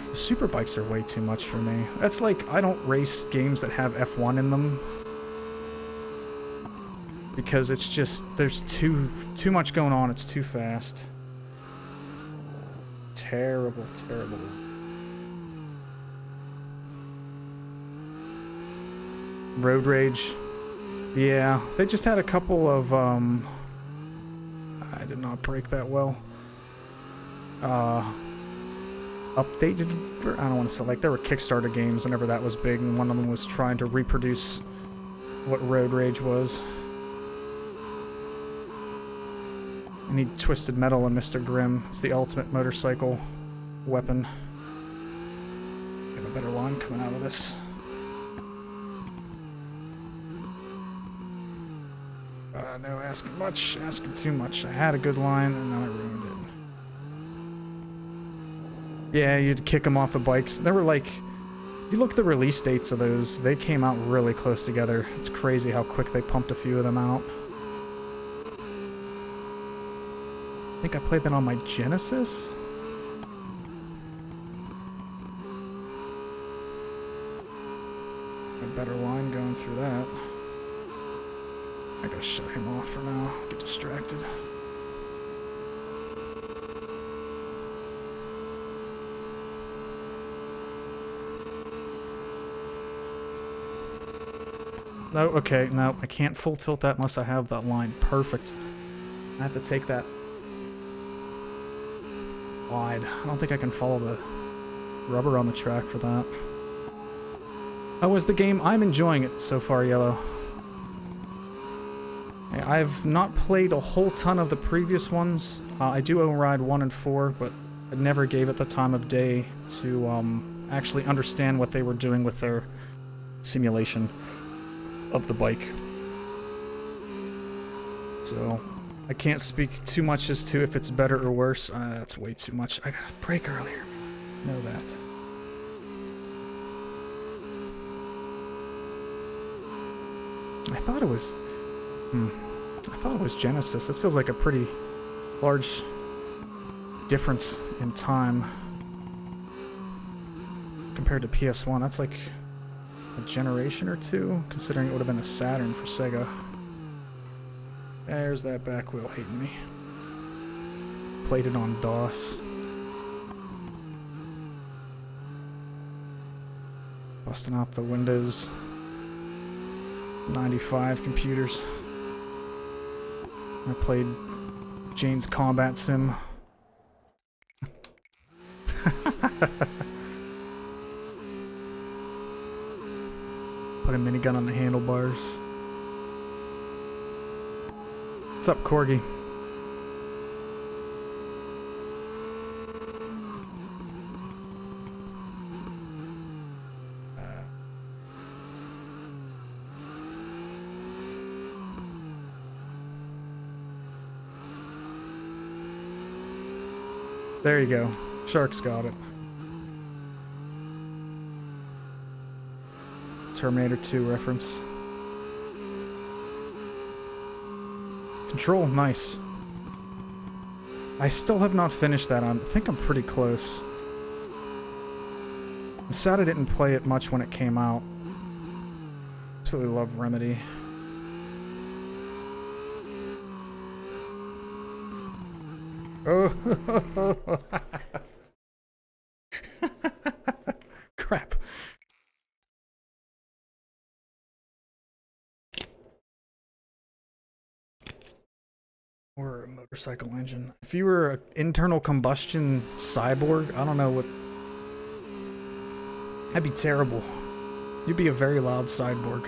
The super bikes are way too much for me. That's like, I don't race games that have F1 in them. Because it's just, there's too much going on, it's too fast. Terrible, terrible. Road Rage. Yeah, they just had a couple of, I did not brake that well. updated. I don't want to say, like, there were Kickstarter games whenever that was big, and one of them was trying to reproduce what Road Rage was. I need Twisted Metal and Mr. Grimm. It's the ultimate motorcycle weapon. We have a better line coming out of this. No asking much, asking too much. I had a good line, and now I ruined it. Yeah, you'd kick them off the bikes. They were like... You look at the release dates of those, they came out really close together. It's crazy how quick they pumped a few of them out. I think I played that on my Genesis? A better line going through that. I gotta shut him off for now. Get distracted. No, okay, no, I can't full tilt that unless I have that line. Perfect. I have to take that wide. I don't think I can follow the rubber on the track for that. How is the game? I'm enjoying it so far, Yellow. I've not played a whole ton of the previous ones. I do own Ride 1 and 4, but I never gave it the time of day to actually understand what they were doing with their simulation of the bike. So, I can't speak too much as to if it's better or worse. That's way too much. I got a break earlier. Know that. I thought it was... I thought it was Genesis. This feels like a pretty large difference in time compared to PS1. That's like a generation or two, considering it would have been the Saturn for Sega. There's that back wheel hating me. Played it on DOS. Busting out the Windows 95 computers. I played Jane's Combat Sim. Put a minigun on the handlebars. What's up, Corgi? There you go. Shark's got it. Terminator 2 reference. Control, nice. I still have not finished that. I think I'm pretty close. I'm sad I didn't play it much when it came out. Absolutely love Remedy. Oh, crap. Or a motorcycle engine. If you were an internal combustion cyborg, I don't know what... That'd be terrible. You'd be a very loud cyborg.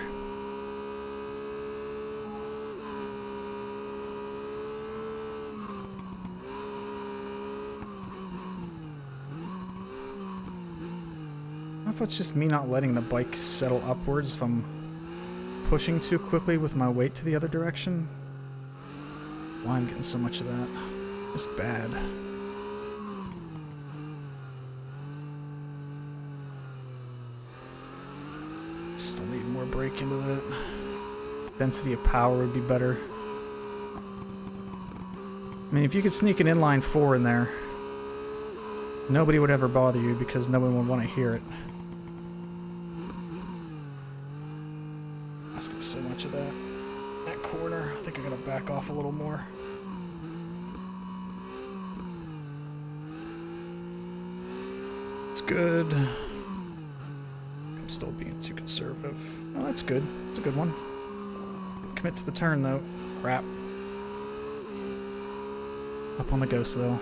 I don't know if it's just me not letting the bike settle upwards if I'm pushing too quickly with my weight to the other direction. Why I'm getting so much of that. It's bad. Still need more brake into that. Density of power would be better. I mean, if you could sneak an inline 4 in there, nobody would ever bother you because no one would want to hear it. Asking so much of that. That corner, I think I gotta back off a little more. It's good. I'm still being too conservative. Oh, that's good. It's a good one. Commit to the turn, though. Crap. Up on the ghost, though.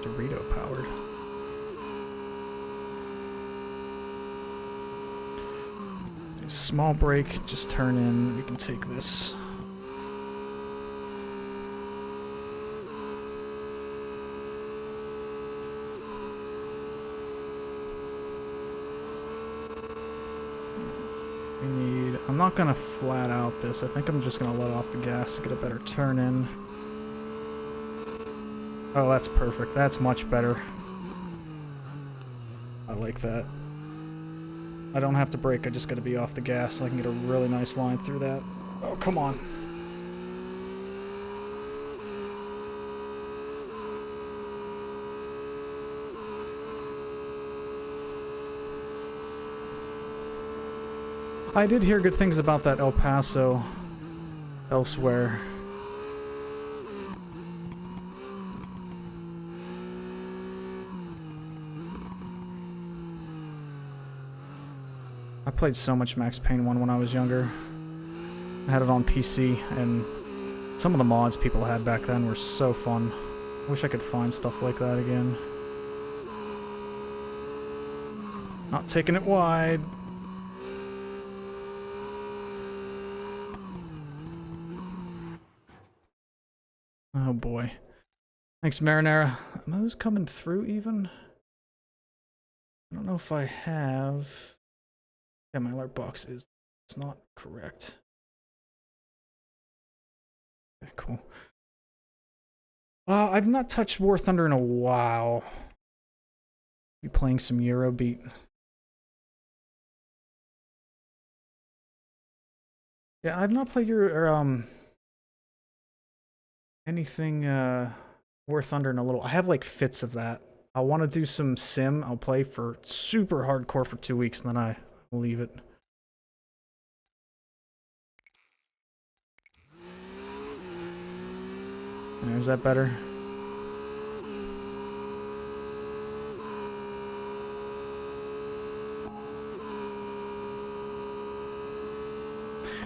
Dorito powered. Small brake, just turn in. We can take this. We need... I'm not gonna flat out this. I think I'm just gonna let off the gas to get a better turn in. Oh, that's perfect. That's much better. I like that. I don't have to brake, I just gotta be off the gas so I can get a really nice line through that. Oh, come on. I did hear good things about that El Paso elsewhere. I played so much Max Payne 1 when I was younger. I had it on PC, and some of the mods people had back then were so fun. I wish I could find stuff like that again. Not taking it wide. Oh boy. Thanks, Marinara. Are those coming through even? I don't know if I have... Yeah, my alert box is... It's not correct. Okay, cool. I've not touched War Thunder in a while. Be playing some Eurobeat. Yeah, I've not played anything War Thunder in a little. I have like fits of that. I want to do some sim. I'll play for super hardcore for 2 weeks and then I leave it. Is that better?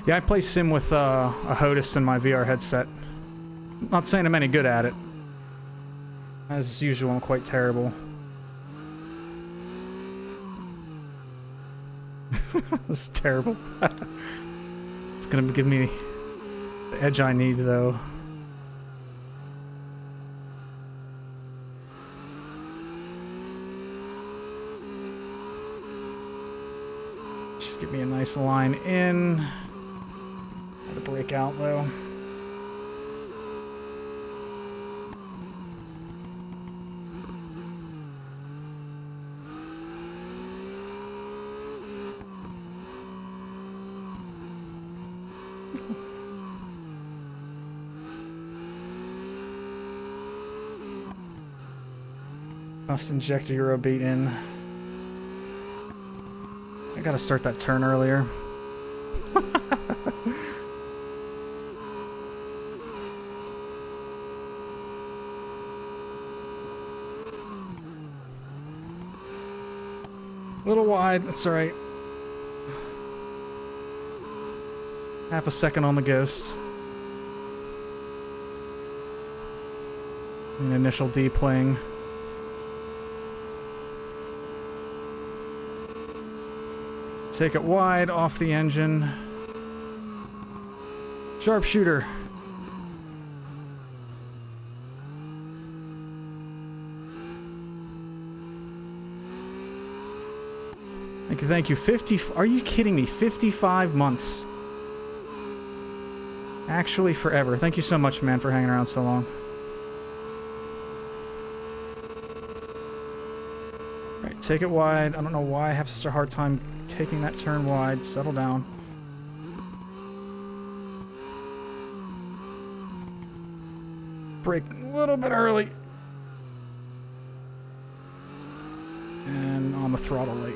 Yeah, I play sim with a HOTUS in my VR headset. Not saying I'm any good at it. As usual, I'm quite terrible. This is terrible. It's gonna give me the edge I need, though. Just give me a nice line in. Had to break out, though. Must inject a Eurobeat in. I gotta start that turn earlier. A little wide, that's alright. Half a second on the ghost. An initial D-playing. Take it wide, off the engine. Sharpshooter. Thank you. 50... Are you kidding me? 55 months. Actually, forever. Thank you so much, man, for hanging around so long. Alright, take it wide. I don't know why I have such a hard time taking that turn wide. Settle down. Brake a little bit early. And on the throttle late.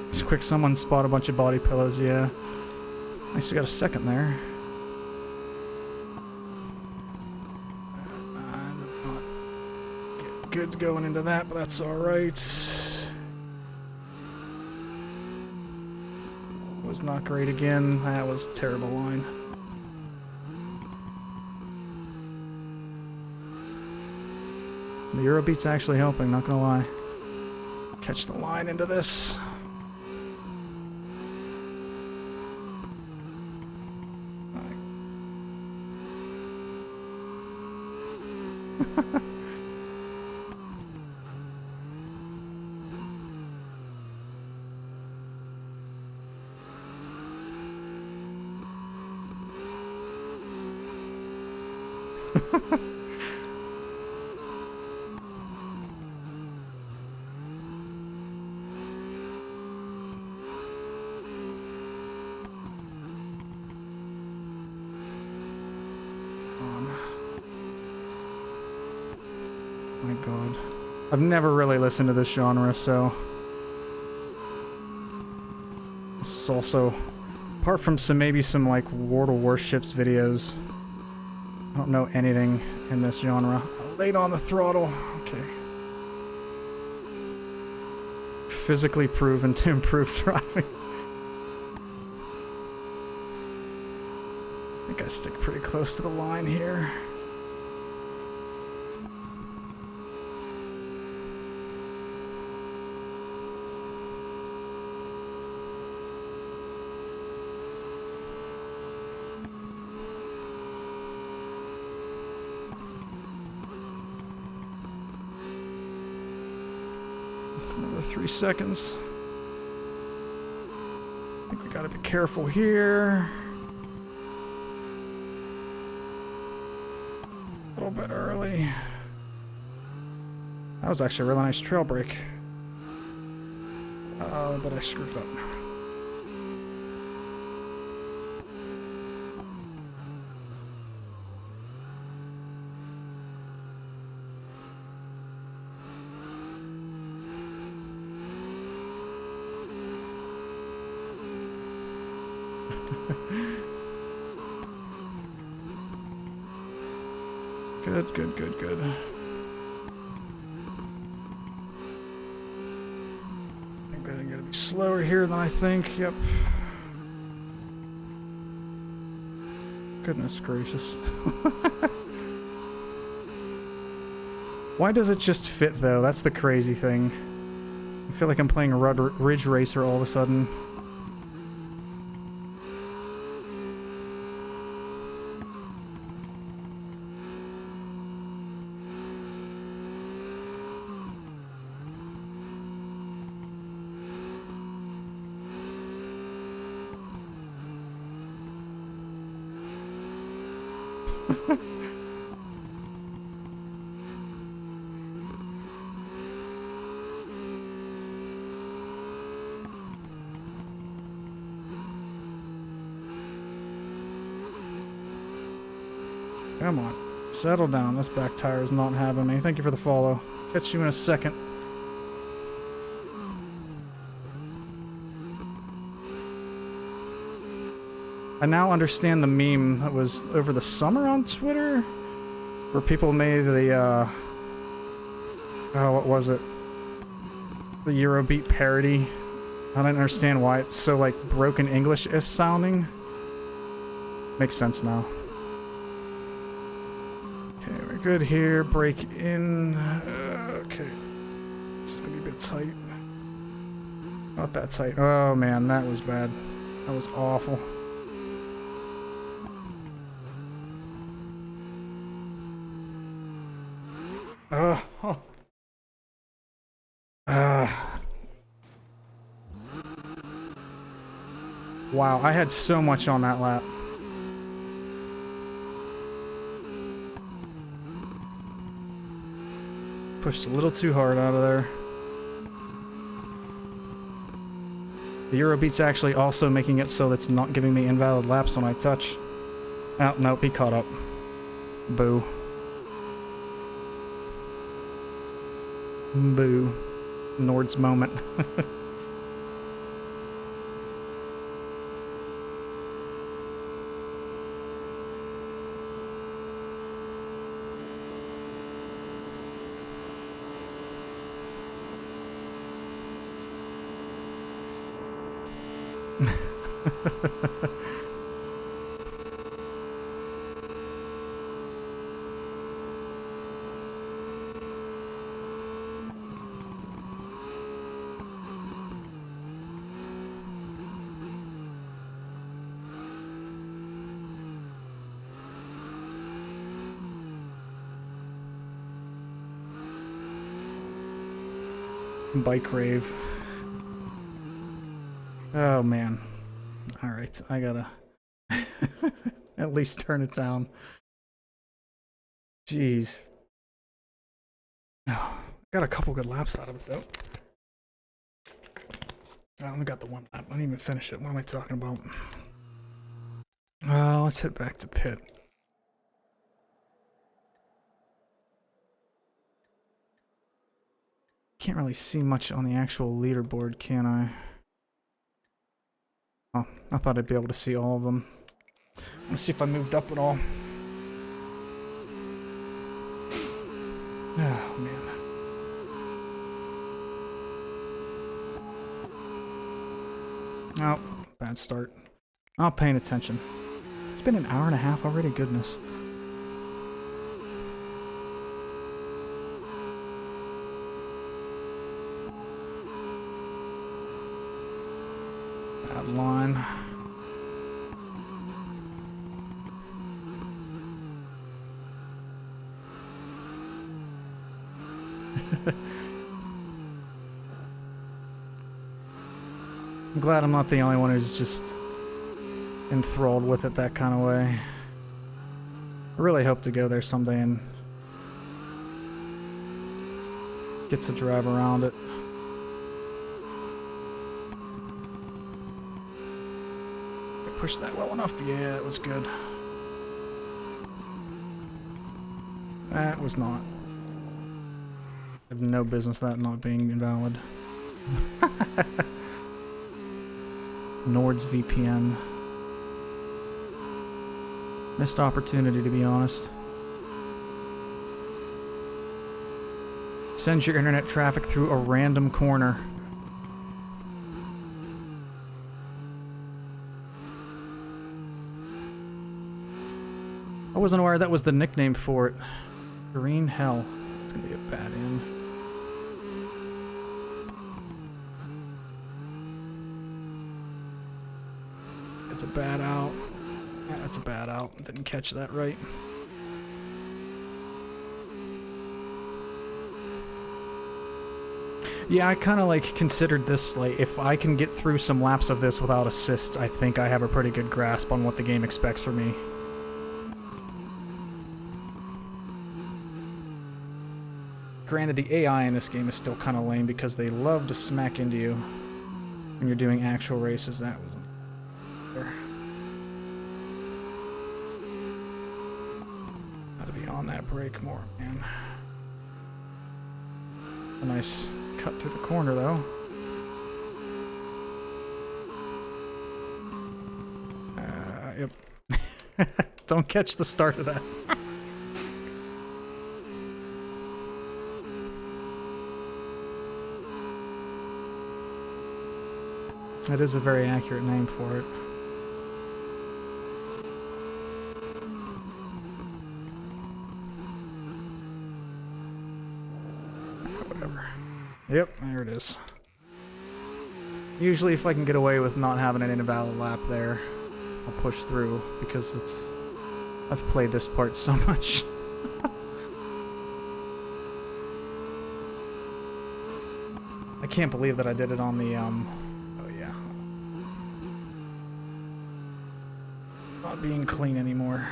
It's quick, someone spot a bunch of body pillows, yeah. Nice, we got a second there. Not good going into that, but that's alright. Was not great again. That was a terrible line. The Eurobeat's actually helping, not gonna lie. Catch the line into this. My God. I've never really listened to this genre, so... This is also... Apart from maybe some, like, World of Warships videos, I don't know anything in this genre. Late on the throttle. Okay. Physically proven to improve driving. I think I stick pretty close to the line here. Another 3 seconds. I think we gotta be careful here. A little bit early. That was actually a really nice trail break. But I screwed it up. Good, good, good, good. I think that I'm gonna be slower here than I think. Yep. Goodness gracious. Why does it just fit though? That's the crazy thing. I feel like I'm playing a Ridge Racer all of a sudden. Come on. Settle down. This back tire is not having me. Thank you for the follow. Catch you in a second. I now understand the meme that was over the summer on Twitter, where people made the, oh, what was it? The Eurobeat parody. I don't understand why it's so, like, broken English-ish sounding. Makes sense now. Okay, we're good here. Break in. Okay. This is gonna be a bit tight. Not that tight. Oh, man, that was bad. That was awful. Oh. Wow, I had so much on that lap. Pushed a little too hard out of there. The Eurobeat's actually also making it so that's not giving me invalid laps when I touch. Oh, nope, he caught up. Boo. Boo. Nord's moment. Bike rave. Oh man. Alright, I gotta at least turn it down. Jeez. Oh, got a couple good laps out of it though. I only got the one lap. I didn't even finish it. What am I talking about? Let's head back to pit. Can't really see much on the actual leaderboard, can I? Oh, I thought I'd be able to see all of them. Let's see if I moved up at all. Oh, man. Oh, bad start. Not paying attention. It's been an hour and a half already, goodness. Bad line. I'm glad I'm not the only one who's just enthralled with it that kind of way. I really hope to go there someday and get to drive around it. I pushed that well enough. Yeah, it was good. That was not. I have no business that not being invalid. Nord's VPN. Missed opportunity, to be honest. Sends your internet traffic through a random corner. I wasn't aware that was the nickname for it. Green hell. It's gonna be a bad end. It's a bad out. Yeah, that's a bad out. Didn't catch that right. Yeah, I kind of like considered this, like, if I can get through some laps of this without assists, I think I have a pretty good grasp on what the game expects from me. Granted, the AI in this game is still kind of lame because they love to smack into you when you're doing actual races. That was there. Gotta be on that brake more, man. A nice cut through the corner, though. Yep. Don't catch the start of that. That is a very accurate name for it. Whatever. Yep, there it is. Usually if I can get away with not having an invalid lap there, I'll push through because it's... I've played this part so much. I can't believe that I did it on the, not being clean anymore.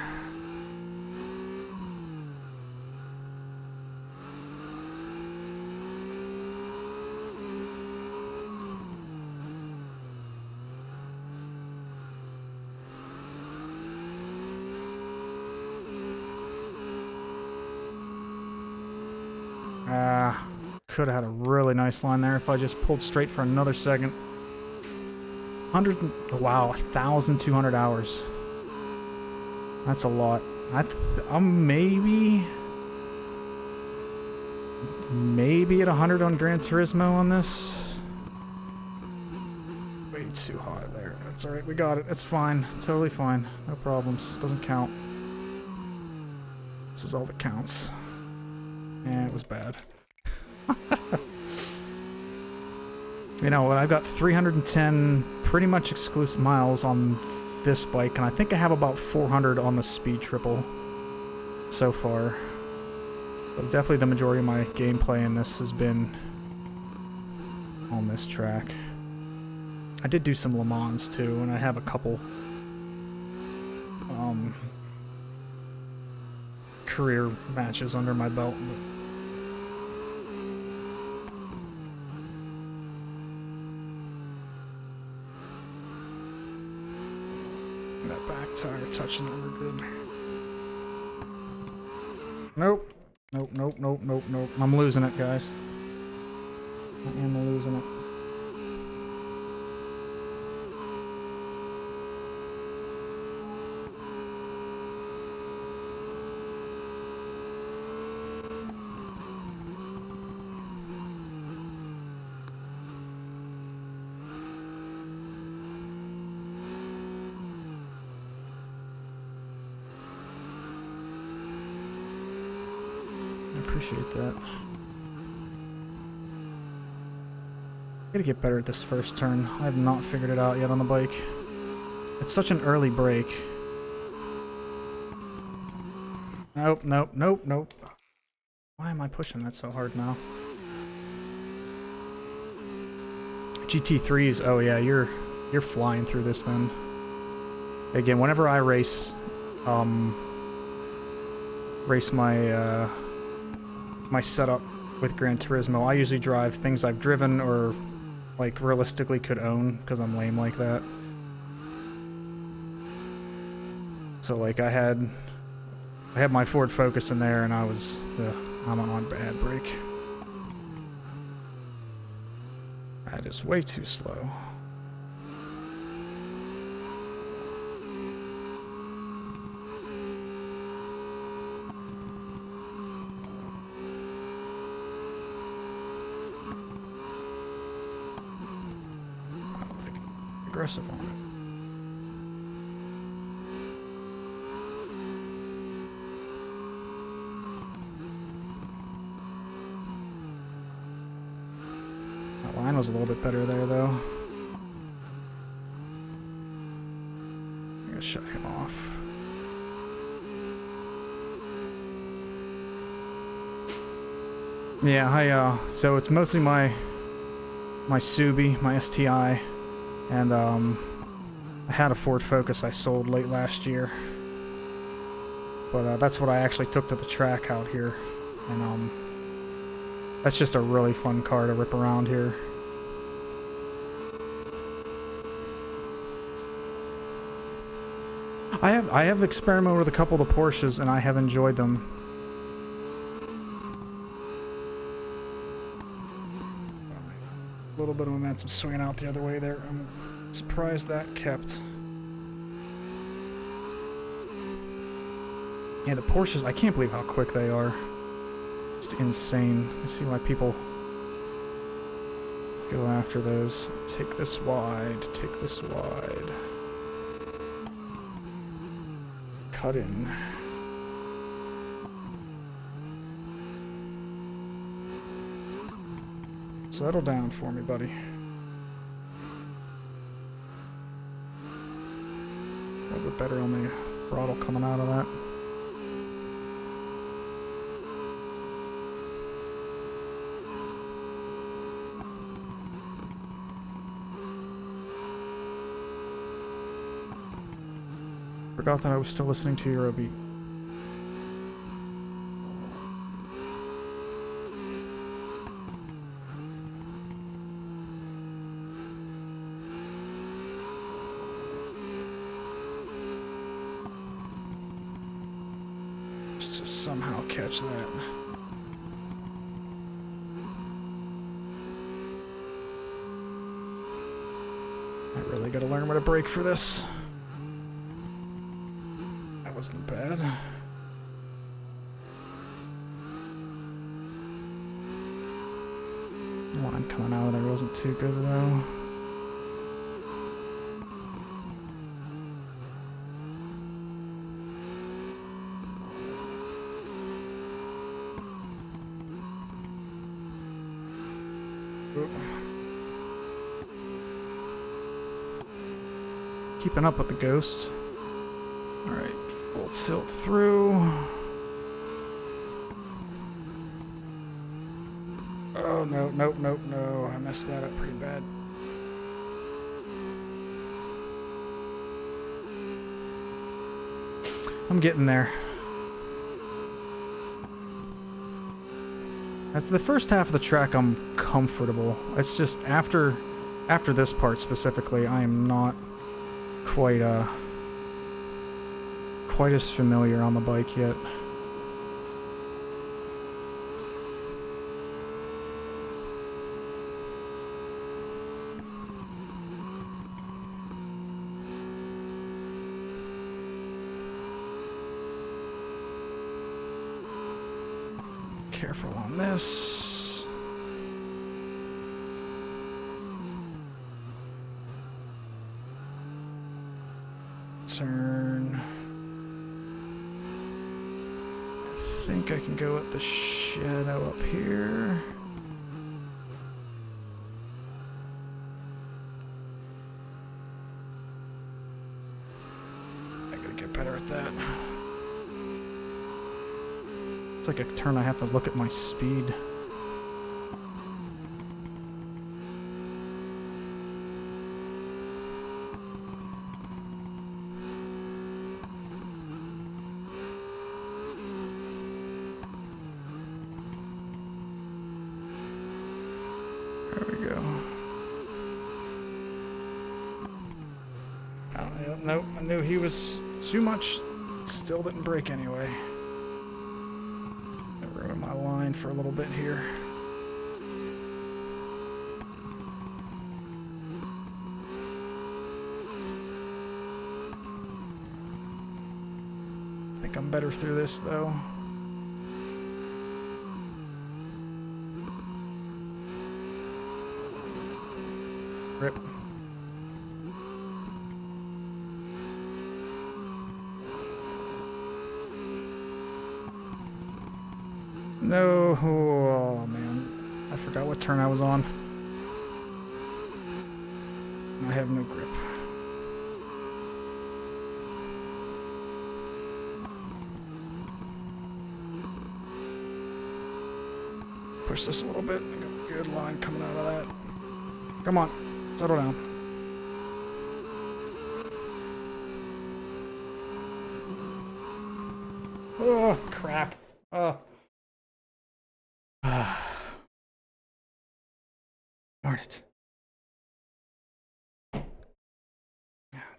Could have had a really nice line there if I just pulled straight for another second. 1,200 hours. That's a lot. I'm maybe at 100 on Gran Turismo on this. Way too high there. That's alright, we got it. It's fine. Totally fine. No problems. Doesn't count. This is all that counts. And it was bad. You know what, I've got 310 pretty much exclusive miles on this bike, and I think I have about 400 on the speed triple so far. But definitely the majority of my gameplay in this has been on this track. I did do some Le Mans too, and I have a couple career matches under my belt. That back tire touching it, we're good. Nope. Nope, nope, nope, nope, nope. I'm losing it, guys. I am losing it. Appreciate that. Gotta get better at this first turn. I have not figured it out yet on the bike. It's such an early brake. Nope, nope, nope, nope. Why am I pushing that so hard now? GT3s, oh yeah, you're flying through this then. Again, whenever I race my my setup with Gran Turismo, I usually drive things I've driven or like realistically could own because I'm lame like that. So like I had my Ford Focus in there and I'm on bad brake. That is way too slow. Aggressive on it. That line was a little bit better there, though. I'm gonna shut him off. Yeah, so it's mostly my Subi, my STI. And, I had a Ford Focus I sold late last year. But, that's what I actually took to the track out here. And, that's just a really fun car to rip around here. I have experimented with a couple of the Porsches, and I have enjoyed them. A little bit of momentum swinging out the other way there. I'm surprised that kept. Yeah, the Porsches, I can't believe how quick they are. It's insane. I see why people go after those. Take this wide, take this wide. Cut in. Settle down for me, buddy. A little bit better on the throttle coming out of that. Forgot that I was still listening to Eurobeat. Just to somehow catch that. I really gotta learn where to brake for this. That wasn't bad. The line coming out of there wasn't too good though. Keeping up with the ghost. Alright, full tilt through. Oh no, nope, nope, no. I messed that up pretty bad. I'm getting there. As to the first half of the track, I'm comfortable. It's just after this part specifically, I am not quite as familiar on the bike yet. Careful on this. Turn. I think I can go with the shadow up here. I gotta get better at that. It's like a turn I have to look at my speed. There we go. Oh, nope, I knew he was too much. Still didn't break anyway. Ruin my line for a little bit here. I think I'm better through this though. Rip. No, oh man, I forgot what turn I was on. I have no grip. Push this a little bit. I got a good line coming out of that. Come on, settle down. Oh, crap. Oh. Darn it.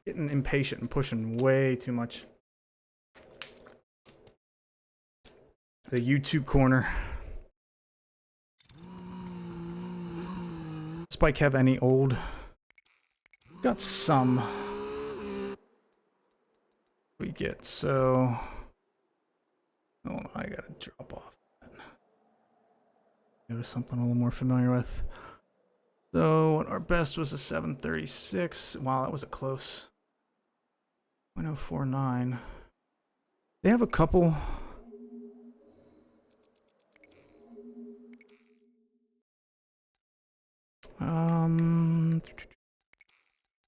Getting impatient and pushing way too much. The YouTube corner. Does Spike have any old? Got some. We get so. Hold on, I gotta drop off. Go to something a little more familiar with. So our best was a 736. Wow, that was a close. 0.049. They have a couple.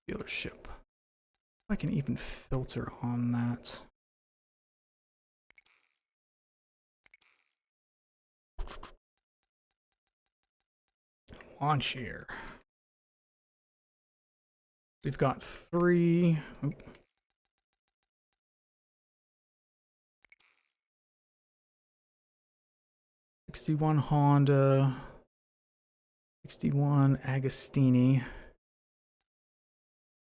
Dealership. I can even filter on that. Launch here. We've got 3. Oop. '61 Honda, 61 Agostini,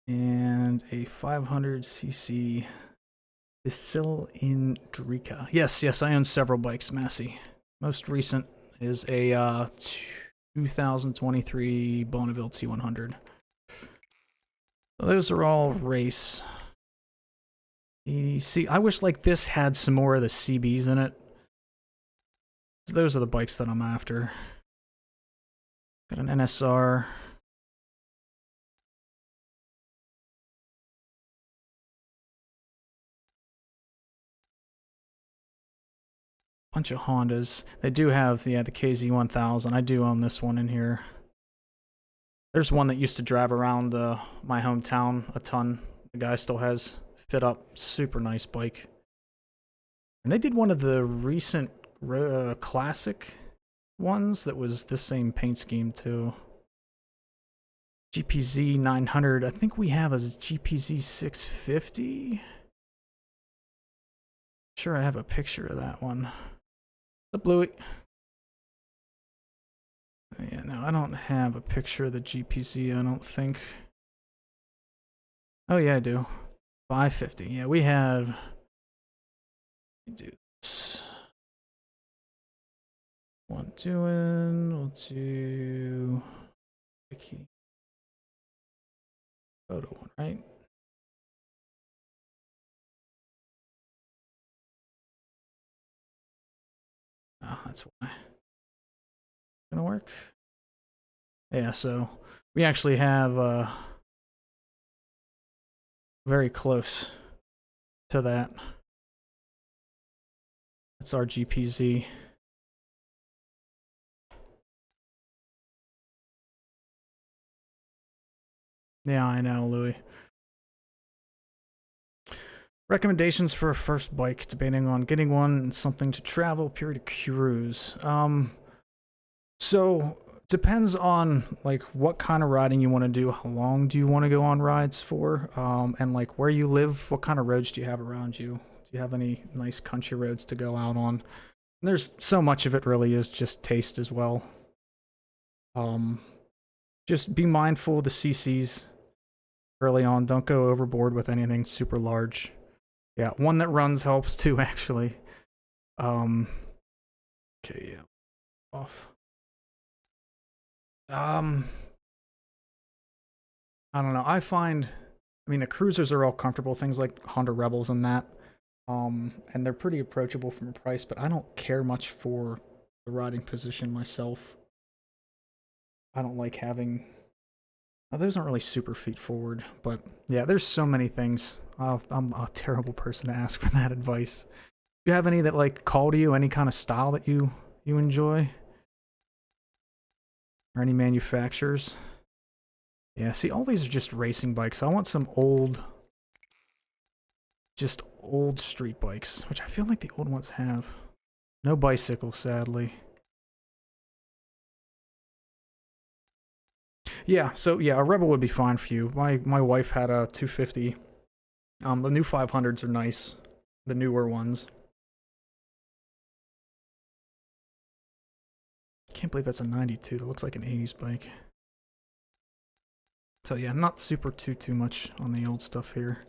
and a 500cc Cylindrica. Yes, I own several bikes, Massey. Most recent is a 2023 Bonneville T100. So those are all race. You see, I wish like this had some more of the CBs in it. Those are the bikes that I'm after. Got an NSR. Bunch of Hondas. They do have, yeah, the KZ1000. I do own this one in here. There's one that used to drive around my hometown a ton. The guy still has fit up. Super nice bike. And they did one of the recent classic ones that was the same paint scheme too. GPZ 900. I think we have a GPZ 650. Sure, I have a picture of that one. The Bluey. Yeah, no, I don't have a picture of the GPZ, I don't think. Oh, yeah, I do. 550. Yeah, we have. Let me do this. One doing. We'll do. Wiki. Photo one, right? Oh, that's why. Gonna work. Yeah, so we actually have very close to that. That's our GPZ. Yeah, I know, Louis. Recommendations for a first bike, debating on getting one and something to travel, pure to cruise. So depends on like what kind of riding you want to do, how long do you want to go on rides for, and like where you live, what kind of roads do you have around you? Do you have any nice country roads to go out on? And there's so much of it really is just taste as well. Just be mindful of the CCs early on. Don't go overboard with anything super large. Yeah, one that runs helps too, actually. Okay, yeah. Off. I don't know. I mean, the cruisers are all comfortable, things like Honda Rebels and that. And they're pretty approachable from a price, but I don't care much for the riding position myself. I don't like having. Oh, those aren't really super feet forward, but yeah, there's so many things. I'm a terrible person to ask for that advice. Do you have any that like call to you, any kind of style that you enjoy? Or any manufacturers? Yeah, see, all these are just racing bikes. I want some just old street bikes, which I feel like the old ones have. No bicycles, sadly. Yeah, so yeah, a Rebel would be fine for you. My wife had a 250. The new 500s are nice. The newer ones. Can't believe that's a 92. That looks like an 80s bike. So yeah, not super too much on the old stuff here.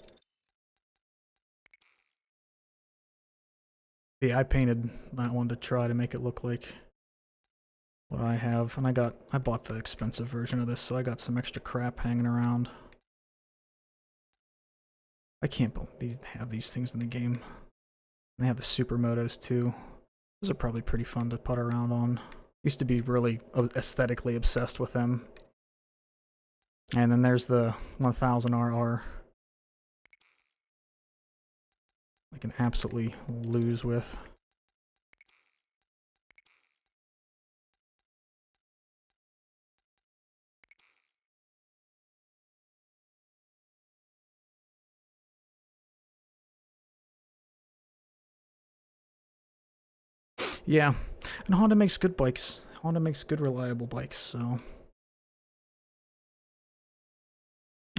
Yeah, I painted that one to try to make it look like what I have, and I bought the expensive version of this, so I got some extra crap hanging around. I can't believe they have these things in the game. They have the supermotos too. Those are probably pretty fun to putt around on. Used to be really aesthetically obsessed with them. And then there's the 1000RR. I can absolutely lose with. Yeah, and Honda makes good bikes. Honda makes good, reliable bikes, so.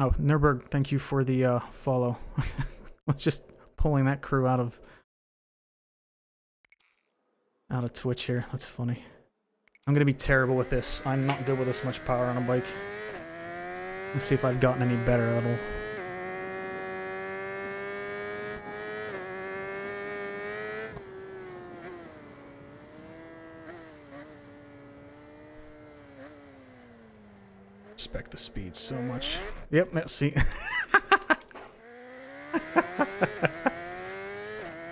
Oh, Nurburg, thank you for the follow. Just pulling that crew out of Twitch here. That's funny. I'm gonna be terrible with this. I'm not good with this much power on a bike. Let's see if I've gotten any better. That'll. Respect the speed so much. Yep, see.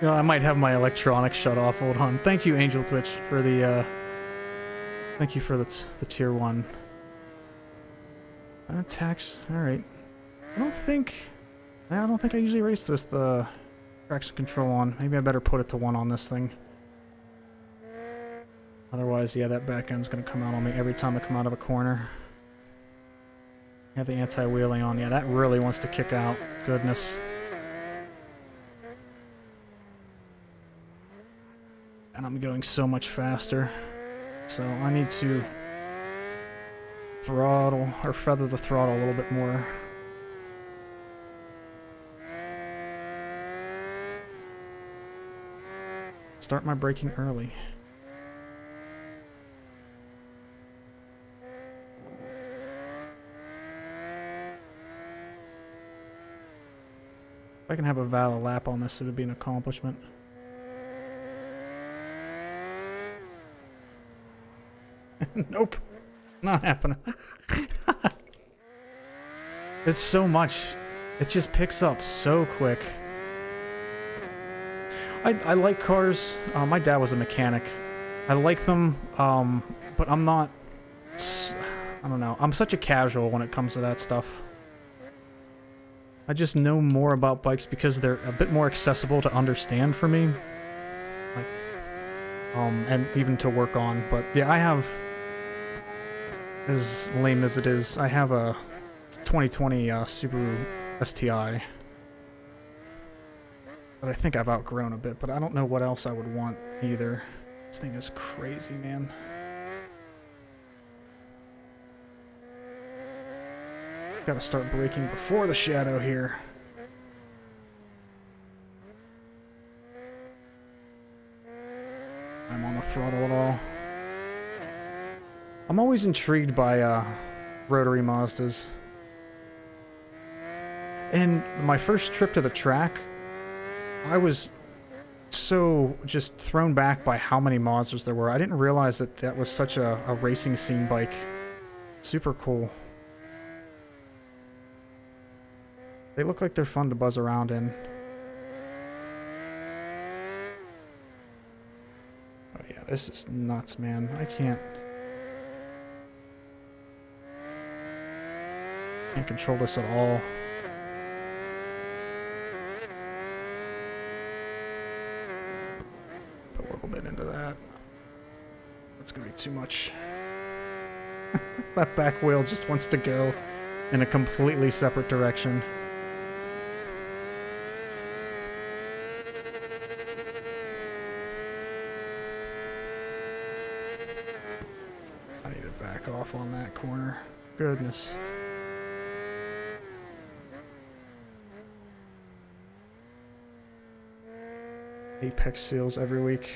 You know, I might have my electronics shut off. Hold on. Thank you, Angel Twitch, for the thank you for the tier 1. Tax. Alright. I don't think I usually race with the traction control on. Maybe I better put it to 1 on this thing. Otherwise, yeah, that back end's gonna come out on me every time I come out of a corner. Have the anti-wheeling on. Yeah, that really wants to kick out. Goodness. And I'm going so much faster. So I need to throttle or feather the throttle a little bit more. Start my braking early. If I can have a valid lap on this, it would be an accomplishment. Nope. Not happening. It's so much. It just picks up so quick. I like cars. My dad was a mechanic. I like them, but I'm not... I don't know. I'm such a casual when it comes to that stuff. I just know more about bikes because they're a bit more accessible to understand for me. Like, and even to work on. But yeah, I have... As lame as it is, I have a 2020 Subaru STI that I think I've outgrown a bit, but I don't know what else I would want either. This thing is crazy, man. Gotta start braking before the shadow here. I'm on the throttle at all. I'm always intrigued by rotary Mazdas. And my first trip to the track, I was so just thrown back by how many Mazdas there were. I didn't realize that that was such a racing scene bike. Super cool. They look like they're fun to buzz around in. Oh yeah, this is nuts, man. I can't control this at all. Put a little bit into that. That's gonna be too much. That back wheel just wants to go in a completely separate direction. I need to back off on that corner. Goodness. Apex seals every week.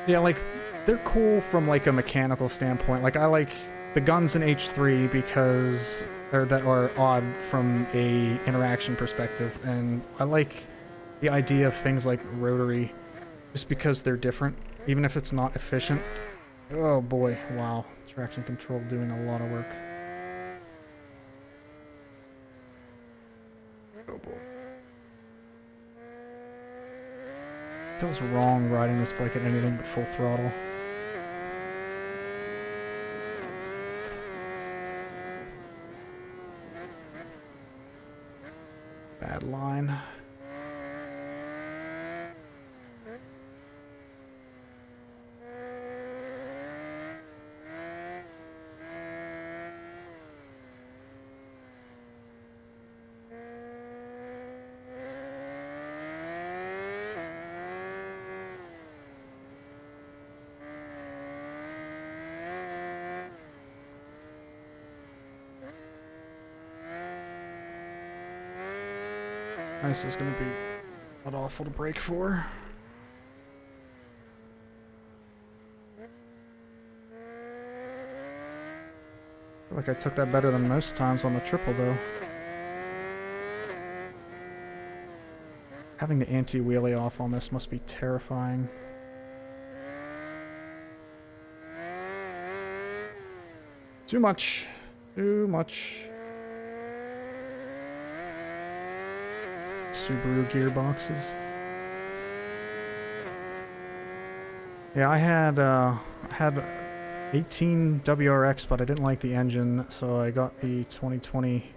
Yeah, like, they're cool from, like, a mechanical standpoint. Like, I like the guns in H3 because that are odd from a interaction perspective. And I like the idea of things like rotary just because they're different, even if it's not efficient. Oh boy, wow. Traction control doing a lot of work. Oh boy. Feels wrong riding this bike at anything but full throttle. Bad line. This is going to be not awful to brake for. I feel like I took that better than most times on the triple, though. Having the anti-wheelie off on this must be terrifying. Too much. Too much. Subaru gearboxes. Yeah, I had 18 WRX, but I didn't like the engine, so I got the 2020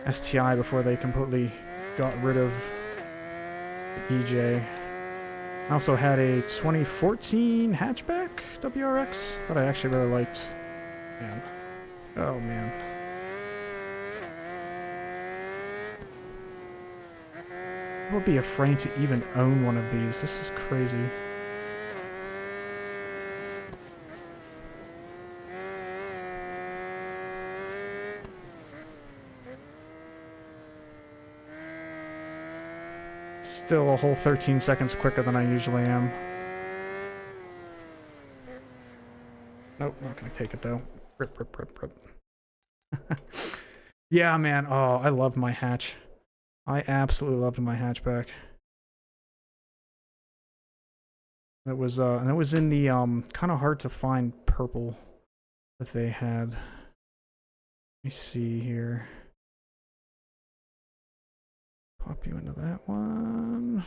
STI before they completely got rid of the EJ. I also had a 2014 hatchback WRX that I actually really liked. Man. Oh man. I would be afraid to even own one of these. This is crazy. Still a whole 13 seconds quicker than I usually am. Nope, not gonna take it though. Rip, rip, rip, rip. Yeah, man. Oh, I loved my hatch. I absolutely loved my hatchback. That was and it was in the kind of hard to find purple that they had. Let me see here. Pop you into that one.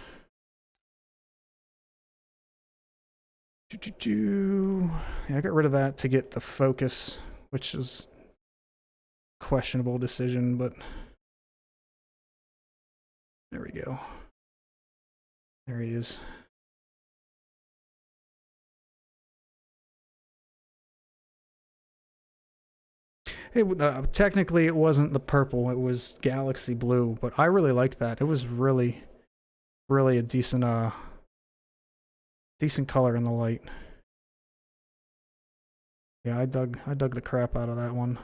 Yeah, I got rid of that to get the Focus, which is a questionable decision, but there we go. There he is. Technically, it wasn't the purple; it was Galaxy Blue. But I really liked that. It was really, really a decent, decent color in the light. Yeah, I dug the crap out of that one.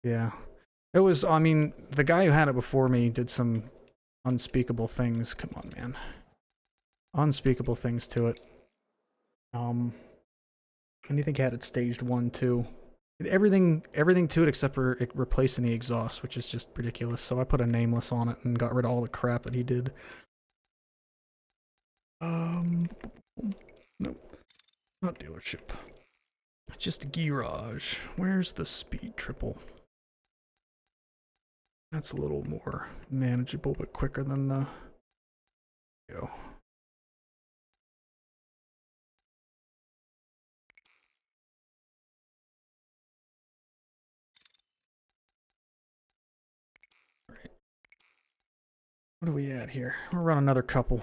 Yeah, it was. I mean, the guy who had it before me did some unspeakable things. Come on, man, unspeakable things to it. And I think I had it staged 1, 2. Everything to it except for it replacing the exhaust, which is just ridiculous. So I put a nameless on it and got rid of all the crap that he did. Nope, not dealership. Just garage. Where's the speed triple? That's a little more manageable, but quicker than the. Go. What are we at here? We'll run another couple.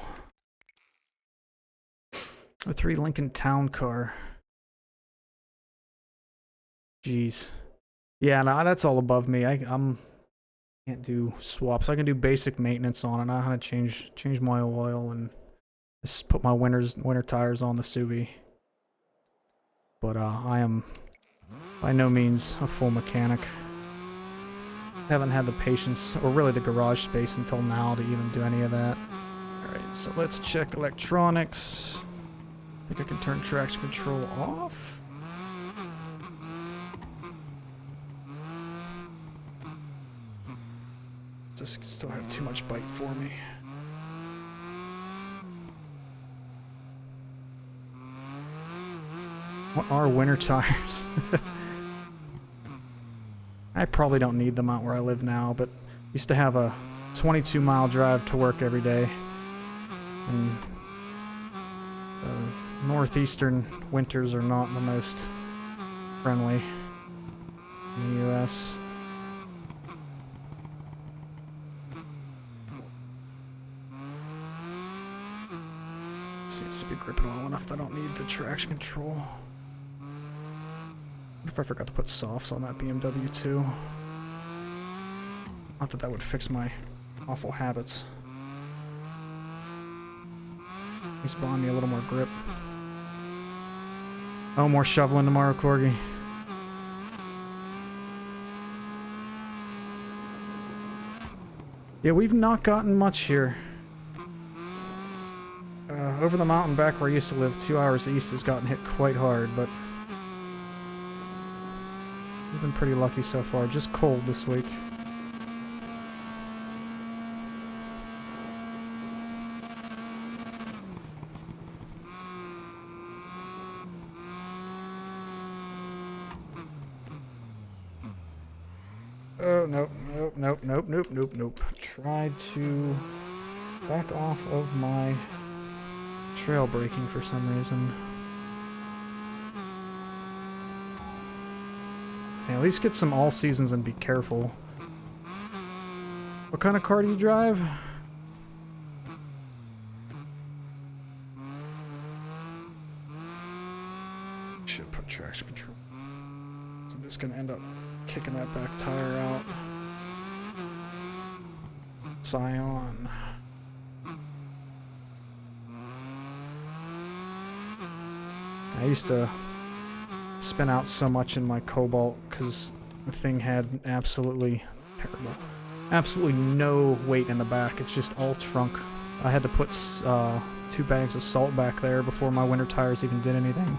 A 3 Lincoln Town Car. Jeez. Yeah, no, that's all above me. I can't do swaps. I can do basic maintenance on it. I know how to change my oil and just put my winter tires on the Subi. But I am by no means a full mechanic. Haven't had the patience, or really the garage space until now to even do any of that. Alright, so let's check electronics. I think I can turn traction control off. Just still have too much bite for me. What are winter tires? I probably don't need them out where I live now, but used to have a 22-mile drive to work every day. And northeastern winters are not the most friendly in the US. Seems to be gripping well enough that I don't need the traction control. What if I forgot to put softs on that BMW too? Not that that would fix my awful habits. He's buying me a little more grip. Oh, more shoveling tomorrow, Corgi. Yeah, we've not gotten much here. Over the mountain back where I used to live, 2 hours east, has gotten hit quite hard, but we've been pretty lucky so far. Just cold this week. Oh, nope, nope, nope, nope, nope, nope, nope. Tried to back off of my trail braking for some reason. Hey, at least get some all seasons and be careful. What kind of car do you drive? Should put traction control. So I'm just gonna end up kicking that back tire out. Scion. I used to spin out so much in my Cobalt because the thing had absolutely terrible. Absolutely no weight in the back. It's just all trunk. I had to put 2 bags of salt back there before my winter tires even did anything.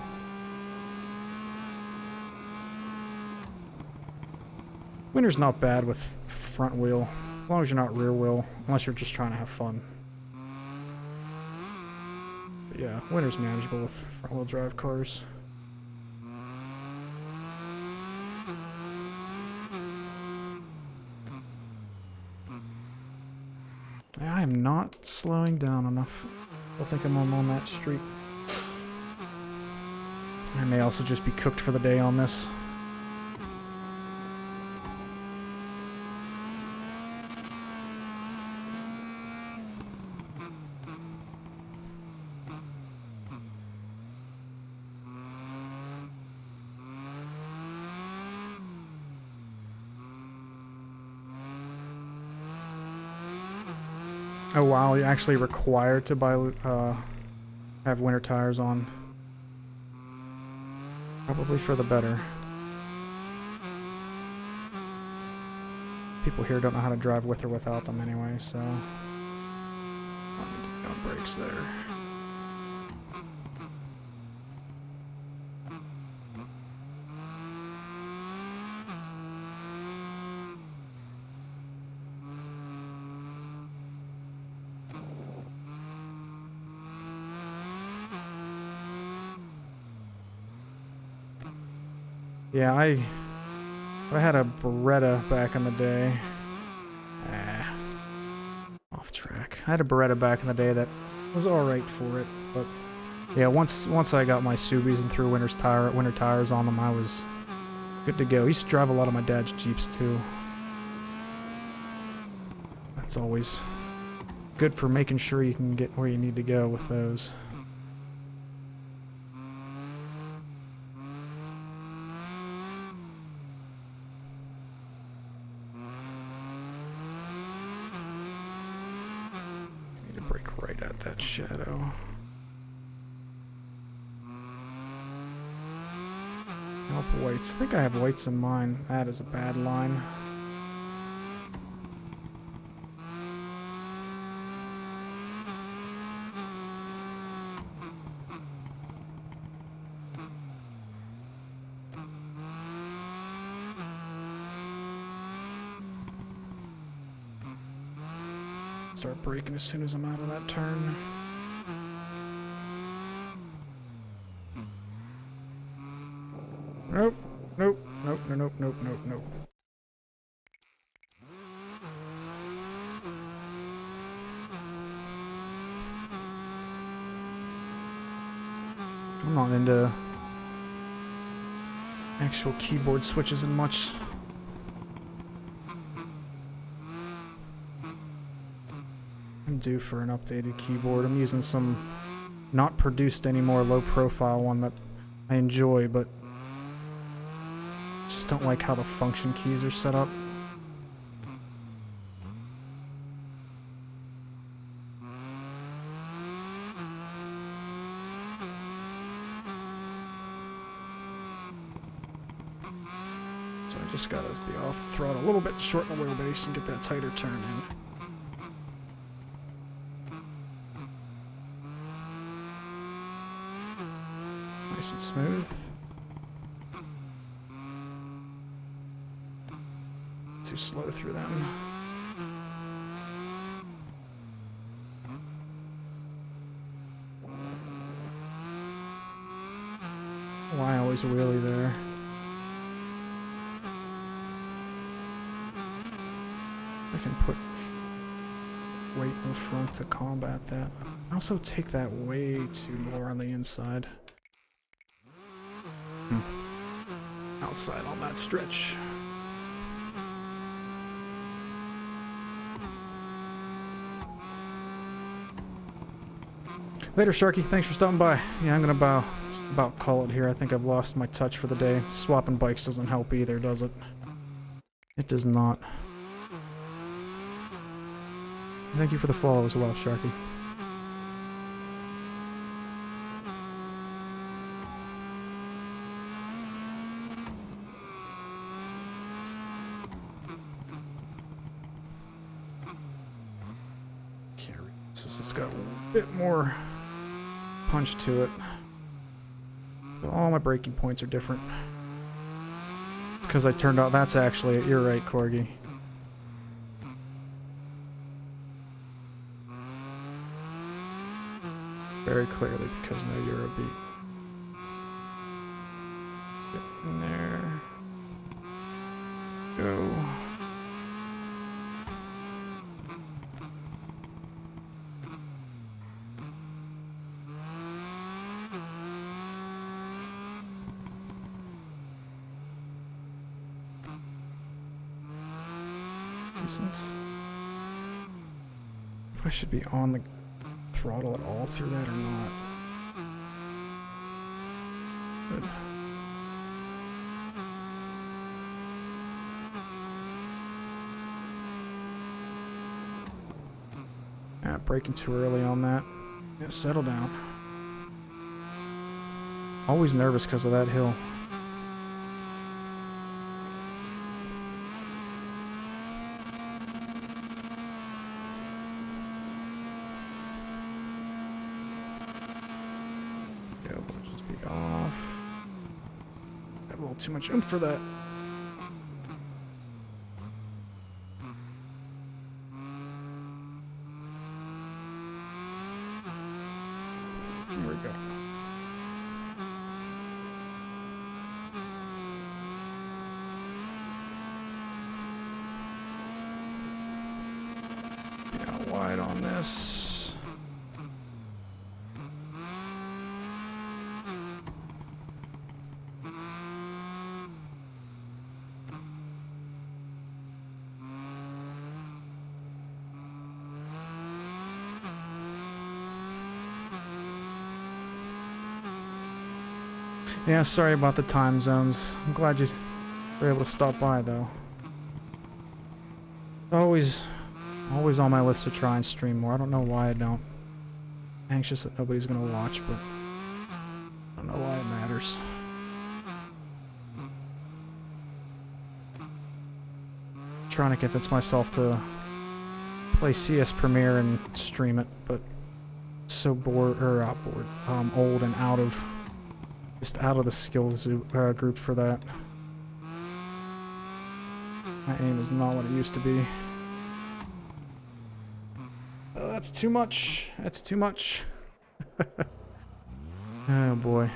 Winter's not bad with front wheel, as long as you're not rear wheel, unless you're just trying to have fun. But yeah, winter's manageable with front wheel drive cars. I am not slowing down enough. I think I'm on that street. I may also just be cooked for the day on this. Oh wow, you're actually required to buy, have winter tires on. Probably for the better. People here don't know how to drive with or without them anyway, so... I need to be on brakes there. Yeah, I had a Beretta back in the day. Off track. I had a Beretta back in the day that was alright for it, but yeah, once I got my Subies and threw winter tires on them, I was good to go. I used to drive a lot of my dad's Jeeps too. That's always good for making sure you can get where you need to go with those. Right at that shadow. Help whites. I think I have whites in mine. That is a bad line. Start braking as soon as I'm out of that turn. Nope, nope, nope, nope, nope, nope, nope. I'm not into actual keyboard switches and much. I'm due for an updated keyboard. I'm using some not produced anymore low profile one that I enjoy, but just don't like how the function keys are set up. So I just gotta be off the throttle a little bit, shorten the wheelbase and get that tighter turn in. Nice and smooth. Too slow through them. Why always wheelie there? I can put weight in the front to combat that. I also take that way too low on the inside. Outside on that stretch. Later, Sharky. Thanks for stopping by. Yeah, I'm gonna about call it here. I think I've lost my touch for the day. Swapping bikes doesn't help either, does it? It does not. Thank you for the follow as well, Sharky. This has got a bit more punch to it. So all my braking points are different. Because I turned out, that's actually it. You're right, Corgi. Very clearly because no Eurobeat. Get in there. Go. Decent. If I should be on the throttle at all through that or not. Good. Yeah, braking too early on that. Yeah, settle down. Always nervous because of that hill. Too much oomph for that. Here we go. Yeah, wide on this. Yeah, sorry about the time zones. I'm glad you were able to stop by, though. Always on my list to try and stream more. I don't know why I don't. Anxious that nobody's gonna watch, but I don't know why it matters. Trying to convince myself to play CS Premiere and stream it, but so bored, or not bored, old and out of the skills group for that. My aim is not what it used to be. Oh, that's too much. That's too much. Oh boy.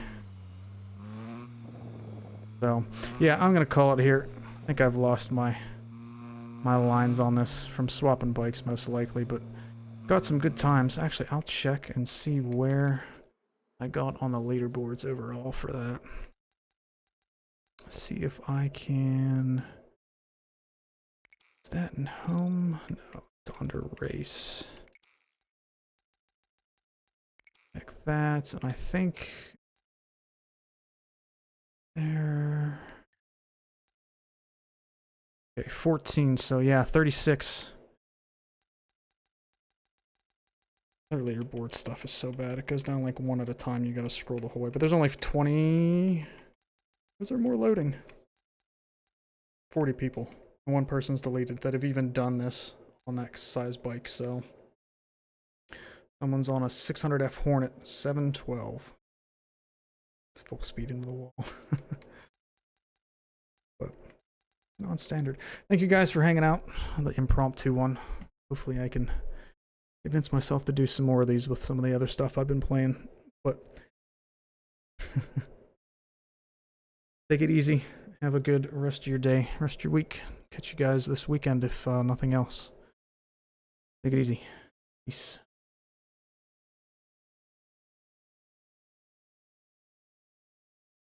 So, yeah, I'm gonna call it here. I think I've lost my lines on this from swapping bikes most likely, but got some good times. Actually, I'll check and see where I got on the leaderboards overall for that. Let's see if I can... Is that in home? No, it's under race. Check that, and I think... There... Okay, 14, so yeah, 36. Their leaderboard stuff is so bad. It goes down like one at a time. You gotta scroll the whole way. But there's only 20... Was there more loading? 40 people. And one person's deleted that have even done this on that size bike, so... Someone's on a 600F Hornet 712. It's full speed into the wall. But, non-standard. Thank you guys for hanging out on the impromptu one. Hopefully I can convince myself to do some more of these with some of the other stuff I've been playing, but take it easy. Have a good rest of your day, rest of your week. Catch you guys this weekend if nothing else. Take it easy. Peace.